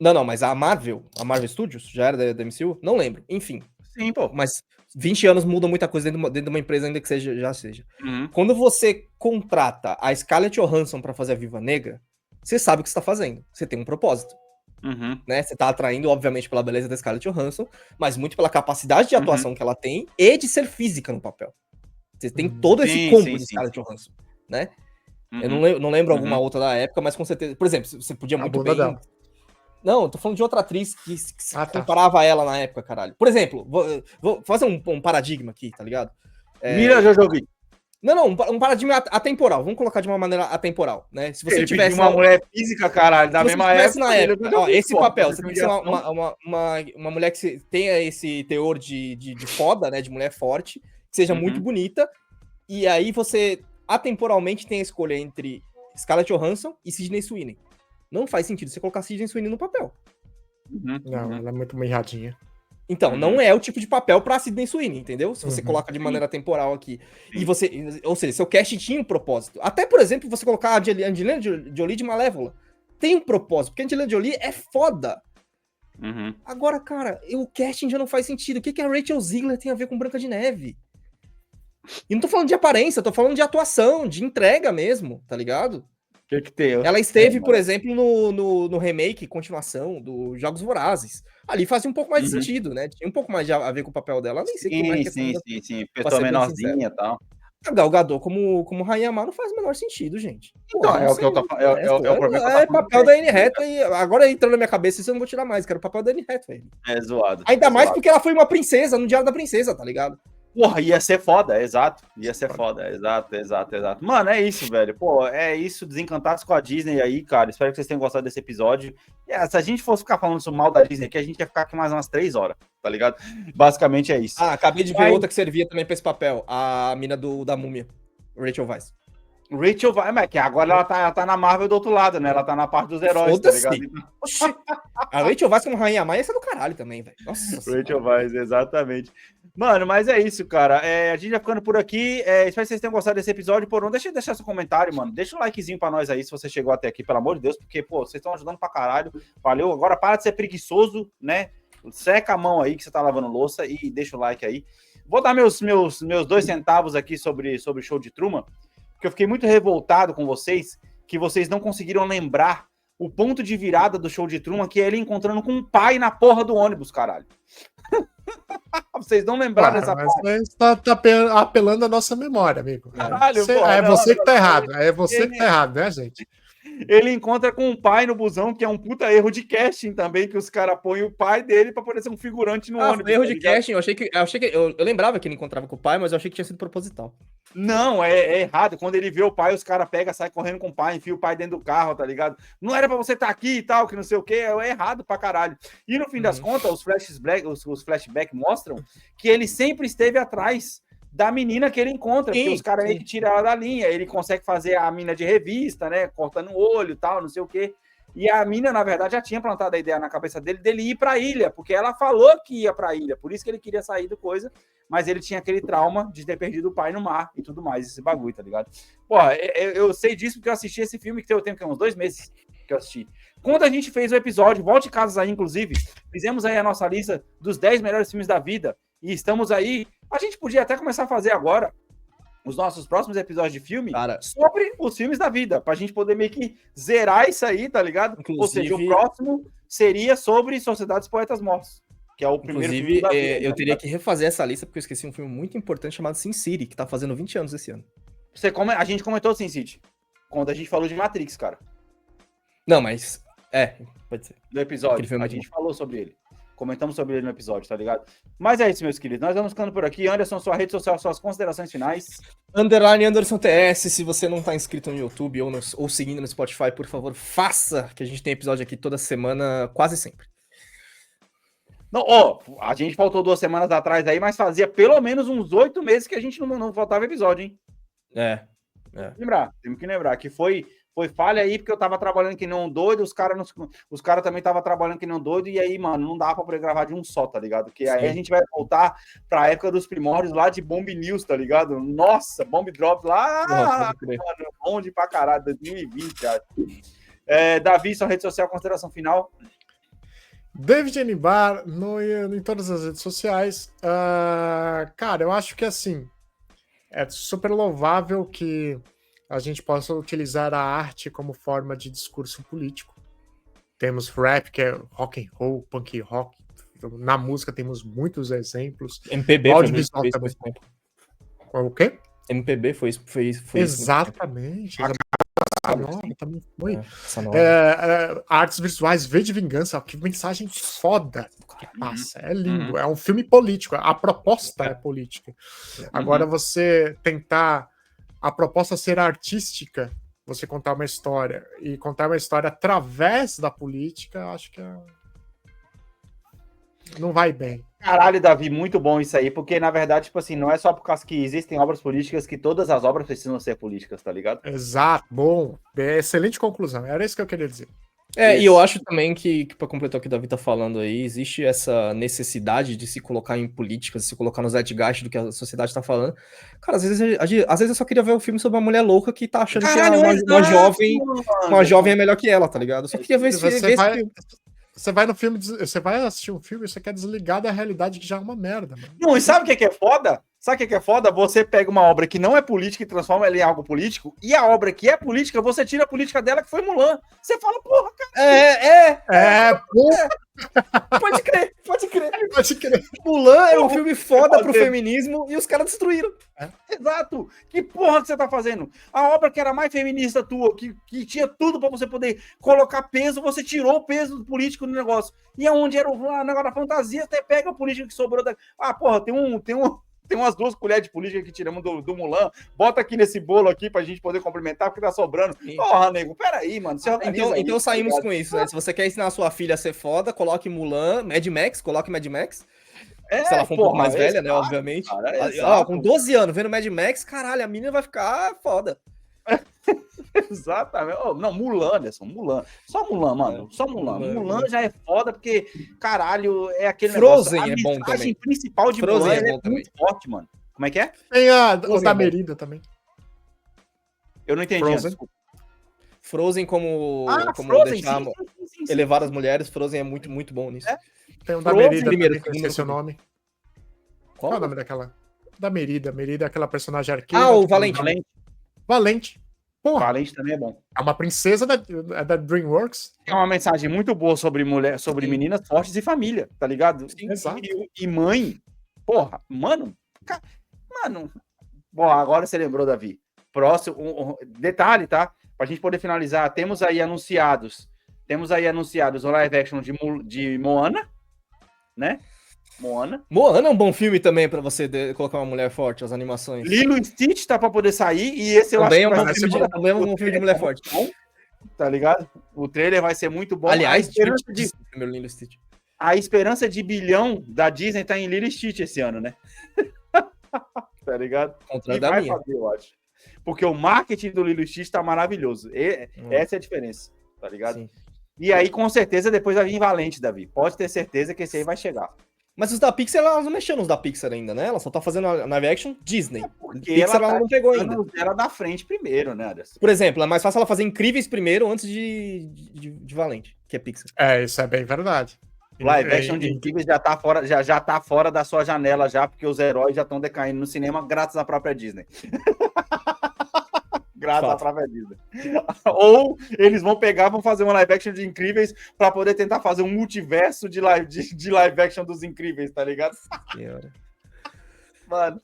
Não, mas a Marvel Studios já era da MCU? Não lembro. Enfim. Sim, pô. Mas 20 anos muda muita coisa dentro de uma empresa, ainda que já seja. Uhum. Quando você contrata a Scarlett Johansson pra fazer a Viúva Negra, você sabe o que você tá fazendo. Você tem um propósito, Uhum. né? Você tá atraindo, obviamente, pela beleza da Scarlett Johansson, mas muito pela capacidade de atuação que ela tem e de ser física no papel. Você tem todo esse Sim, combo sim, de sim, Scarlett Johansson, né? Uhum. Eu não lembro alguma Uhum. outra da época, mas com certeza... Por exemplo, você podia A muito bunda bem... dela. Não, eu tô falando de outra atriz que se Ah, tá. comparava a ela na época, caralho. Por exemplo, vou fazer um paradigma aqui, tá ligado? Mira Jojovic. Não, um paradigma atemporal. Vamos colocar de uma maneira atemporal, né? Se você Ele tivesse pediu uma mulher física, caralho, da se você mesma tivesse época. na ele época, é o ó, esse Jojovic, papel, pô, você tem que ser uma mulher que tenha esse teor de foda, né? De mulher forte, que seja Uhum. muito bonita. E aí você atemporalmente tem a escolha entre Scarlett Johansson e Sydney Sweeney. Não faz sentido você colocar Sydney Sweeney no papel. Uhum. Não, ela é muito mirradinha. Então, não é o tipo de papel pra Sydney Sweeney, entendeu? Se você Uhum. coloca de maneira temporal aqui. Sim. E você. Ou seja, seu cast tinha um propósito. Até, por exemplo, você colocar a Angelina Jolie de Malévola. Tem um propósito, porque a Angelina Jolie é foda. Uhum. Agora, cara, o casting já não faz sentido. O que a Rachel Ziegler tem a ver com Branca de Neve? E não tô falando de aparência, tô falando de atuação, de entrega mesmo, tá ligado? O que tem? Ela esteve, por exemplo, no remake, continuação do Jogos Vorazes. Ali fazia um pouco mais de sentido, né? Tinha um pouco mais a ver com o papel dela. Nem sei como é que Sim. pra Pessoa ser bem menorzinha e tal. A Gal Gadot como Rainha Má não faz o menor sentido, gente. Então, é o que eu tô falando. É o problema que eu tô falando. papel da Anne Hathaway. Agora entrando na minha cabeça, isso eu não vou tirar mais, que era o papel da Anne Hathaway. É zoado. Ainda é mais zoado. porque ela foi uma princesa no Diário da Princesa, tá ligado? Porra, ia ser foda, exato. Ia ser foda, exato. Mano, é isso, velho. Pô, é isso, desencantados com a Disney aí, cara. Espero que vocês tenham gostado desse episódio. Se a gente fosse ficar falando sobre mal da Disney aqui, a gente ia ficar aqui mais umas 3 horas, tá ligado? Basicamente é isso. Ah, acabei de ver Aí- outra que servia também pra esse papel. A mina da Múmia. Rachel Weisz. Rachel vai, mas que agora ela tá na Marvel do outro lado, né? Ela tá na parte dos heróis, tá Foda-se. ligado? Oxi. A Rachel Weisz como Rainha Má ia ser do caralho também, velho. Nossa senhora. Rachel Weisz, exatamente. Mano, mas é isso, cara. A gente vai ficando por aqui. Espero que vocês tenham gostado desse episódio. Por não deixa de deixar seu comentário, mano. Deixa um likezinho pra nós aí, se você chegou até aqui, pelo amor de Deus, porque, pô, vocês estão ajudando pra caralho. Valeu. Agora para de ser preguiçoso, né? Seca a mão aí que você tá lavando louça e deixa o like aí. Vou dar meus 2 centavos aqui sobre o show de Truman, porque eu fiquei muito revoltado com vocês, que vocês não conseguiram lembrar o ponto de virada do show de Truman, que é ele encontrando com um pai na porra do ônibus, caralho. Vocês não lembraram dessa Mas parte? você tá apelando à nossa memória, amigo. Caralho, Você- porra, é não, você não, que tá não, errado. É você que tá errado, né, gente? Ele encontra com um pai no busão, que é um puta erro de casting também, que os caras põem o pai dele pra poder ser um figurante no ônibus. Foi erro tá de ligado? casting, eu lembrava que ele encontrava com o pai, mas eu achei que tinha sido proposital. Não, é errado. Quando ele vê o pai, os caras pegam, sai correndo com o pai, enfia o pai dentro do carro, tá ligado? Não era pra você estar aqui e tal, que não sei o quê, é errado pra caralho. E no fim das contas, os flashbacks mostram que ele sempre esteve atrás da menina que ele encontra, Sim, porque os caras sim. aí que tiram ela da linha, ele consegue fazer a mina de revista, né, cortando o olho e tal, não sei o quê. E a mina, na verdade, já tinha plantado a ideia na cabeça dele ir pra ilha, porque ela falou que ia pra ilha, por isso que ele queria sair do coisa, mas ele tinha aquele trauma de ter perdido o pai no mar e tudo mais, esse bagulho, tá ligado? Pô, eu sei disso porque eu assisti esse filme que eu tenho uns 2 meses que eu assisti. Quando a gente fez o episódio, volte casas aí, inclusive, fizemos aí a nossa lista dos 10 melhores filmes da vida, e estamos aí, a gente podia até começar a fazer agora os nossos próximos episódios de filme Cara, sobre os filmes da vida, pra gente poder meio que zerar isso aí, tá ligado? Inclusive- Ou seja, o próximo seria sobre Sociedade dos Poetas Mortos, que é o primeiro inclusive, filme da vida. eu tá teria ligado? que refazer essa lista, porque eu esqueci um filme muito importante chamado Sin City, que tá fazendo 20 anos esse ano. A gente comentou Sin City, quando a gente falou de Matrix, cara, Não, mas... pode ser. do episódio. Aquele filme é A muito gente falou sobre ele. Comentamos sobre ele no episódio, tá ligado? Mas é isso, meus queridos. Nós vamos ficando por aqui. Anderson, sua rede social, suas considerações finais. Underline Anderson TS, se você não tá inscrito no YouTube ou seguindo no Spotify, por favor, faça, que a gente tem episódio aqui toda semana, quase sempre. Não, ó, a gente faltou 2 semanas atrás aí, mas fazia pelo menos uns 8 meses que a gente não faltava episódio, hein? Temos que lembrar que foi falha aí, porque eu tava trabalhando que nem um doido, os caras também estavam trabalhando que nem um doido, e aí, mano, não dá pra poder gravar de um só, tá ligado? Porque aí Sim. a gente vai voltar pra época dos primórdios lá de Bomb News, tá ligado? Nossa, Bomb Drop lá, Pode crer. mano, onde pra caralho, 2020, acho. Davi, sua rede social, consideração final. David Anibar em todas as redes sociais. Cara, eu acho que assim é super louvável que a gente possa utilizar a arte como forma de discurso político. Temos rap, que é rock and roll, punk rock. Na música temos muitos exemplos. MPB O foi audiovisual isso também. muito tempo. O quê? MPB foi isso. Foi isso muito tempo. Exatamente. A nova também foi. Essa nova. Artes visuais, V de Vingança, que mensagem foda que passa. É lindo. É um filme político. A proposta é política. Agora, você tentar a proposta ser artística, você contar uma história e contar uma história através da política, acho que não vai bem. Caralho, Davi, muito bom isso aí, porque na verdade, tipo assim, não é só por causa que existem obras políticas que todas as obras precisam ser políticas, tá ligado? Exato, bom. Excelente conclusão. Era isso que eu queria dizer. E eu acho também que para completar o que o Davi tá falando aí, existe essa necessidade de se colocar em políticas, se colocar no zeitgeist do que a sociedade tá falando. Cara, às vezes eu só queria ver um filme sobre uma mulher louca que tá achando que uma jovem é melhor que ela, tá ligado? Eu só queria ver esse filme. Você vai no filme, você vai assistir um filme e você quer desligar da realidade que já é uma merda, mano. Não, e sabe o que é foda? Sabe o que é foda? Você pega uma obra que não é política e transforma ela em algo político, e a obra que é política, você tira a política dela, que foi Mulan. Você fala, porra, cara. Pode crer. Pode crer. Mulan era um filme foda pro feminismo e os caras destruíram. Exato. Que porra que você tá fazendo? A obra que era mais feminista tua, que tinha tudo pra você poder colocar peso, você tirou o peso político do negócio. E aonde era o negócio da fantasia, você pega a política que sobrou da... porra, tem umas 2 colheres de política que tiramos do Mulan, bota aqui nesse bolo aqui pra gente poder complementar, porque tá sobrando. Sim. Porra, nego, peraí, mano. Você Então saímos com isso, né? Se você quer ensinar a sua filha a ser foda, coloque Mulan, coloque Mad Max. Se ela for um pouco mais velha, né, obviamente. Cara, com 12 anos, vendo Mad Max, caralho, a menina vai ficar foda. Exatamente. Não, Mulan, Anderson, Mulan. Só Mulan, mano. Só Mulan. Mulan já é foda porque, caralho, é aquele Frozen negócio. é bom A mensagem também. principal de Frozen Mulan é bom é muito forte, mano. Como é que é? Tem o Frozen da é bom. Merida também. Eu não entendi. Frozen. Desculpa. Frozen como Frozen, deixar sim. elevar as mulheres, Frozen é muito, muito bom nisso. Tem o da Frozen, Merida primeiro, também, que eu segundo, esqueci o nome. Qual é o nome daquela? Da Merida. Merida é aquela personagem arqueira. O tipo, Valente. Valente. Porra, Valente também é bom. é uma princesa da DreamWorks. É uma mensagem muito boa sobre mulher, sobre Sim. meninas fortes e família, tá ligado? Sim, exato. E mãe. Porra, mano. Mano. Bom, agora você lembrou, Davi. Próximo. Detalhe, tá? Pra gente poder finalizar, temos aí anunciados o live action de Moana, né? Moana. Moana é um bom filme também pra você colocar uma mulher forte, as animações. Lilo e Stitch tá pra poder sair, e esse eu Também é acho um que bom vai filme ser também é um bom filme de mulher forte. bom, tá ligado? O trailer vai ser muito bom. Aliás, a Lilo e Stitch. a esperança de bilhão da Disney tá em Lilo e Stitch esse ano, né? Tá ligado? Contrário E da vai minha. fazer, eu acho. Porque o marketing do Lilo e Stitch tá maravilhoso. Essa é a diferença, tá ligado? Sim. E aí, com certeza, depois vai vir Valente, Davi. Pode ter certeza que esse aí vai chegar. Mas os da Pixar, elas não mexeram nos da Pixar ainda, né? Ela só tá fazendo a live action Disney. Porque Pixar ela tá não pegou ainda. ela da frente primeiro, né, Anderson? Por exemplo, é mais fácil ela fazer Incríveis primeiro antes de Valente, que é Pixar. É, isso é bem verdade. Live action de E- Incríveis já tá fora, já tá fora da sua janela já, porque os heróis já estão decaindo no cinema graças à própria Disney. Graças à Fato. própria Disney. Ou eles vão pegar, vão fazer uma live action de Incríveis para poder tentar fazer um multiverso de live action dos Incríveis, tá ligado? Senhora. Mano.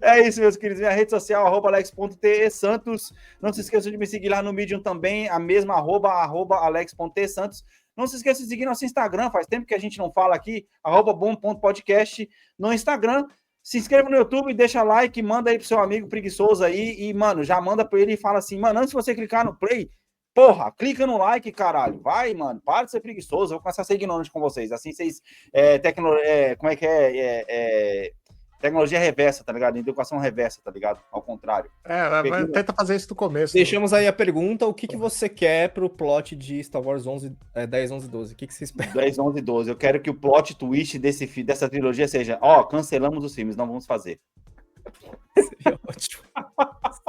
É isso, meus queridos. Minha rede social, @alex.tesantos. Não se esqueçam de me seguir lá no Medium também, a mesma @alex.tesantos. Não se esqueça de seguir nosso Instagram, faz tempo que a gente não fala aqui, @bom.podcast no Instagram. Se inscreva no YouTube, deixa like, manda aí pro seu amigo preguiçoso aí e, mano, já manda pra ele e fala assim, mano, antes de você clicar no play, porra, clica no like, caralho. Vai, mano, para de ser preguiçoso, eu vou começar a ser ignorante com vocês. Assim vocês, como é que é? Tecnologia reversa, tá ligado? Educação reversa, tá ligado? Ao contrário. Tenta fazer isso do começo. Deixamos aí a pergunta, o que você quer pro plot de Star Wars 10, 11 e 12? O que você espera? 10, 11 e 12. Eu quero que o plot twist dessa trilogia seja, cancelamos os filmes, não vamos fazer. Seria ótimo.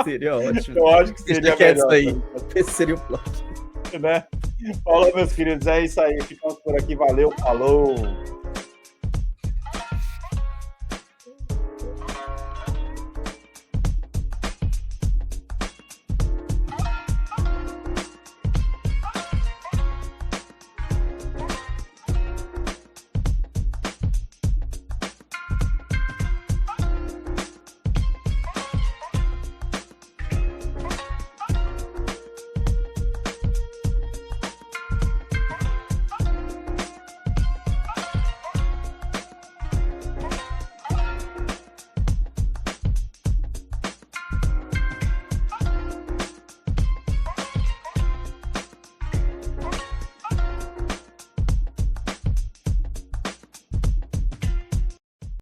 Seria ótimo. Eu acho que seria Deixa quieto melhor, isso aí. Esse seria o plot. né? Falou, meus queridos, é isso aí. Ficamos por aqui, valeu, falou!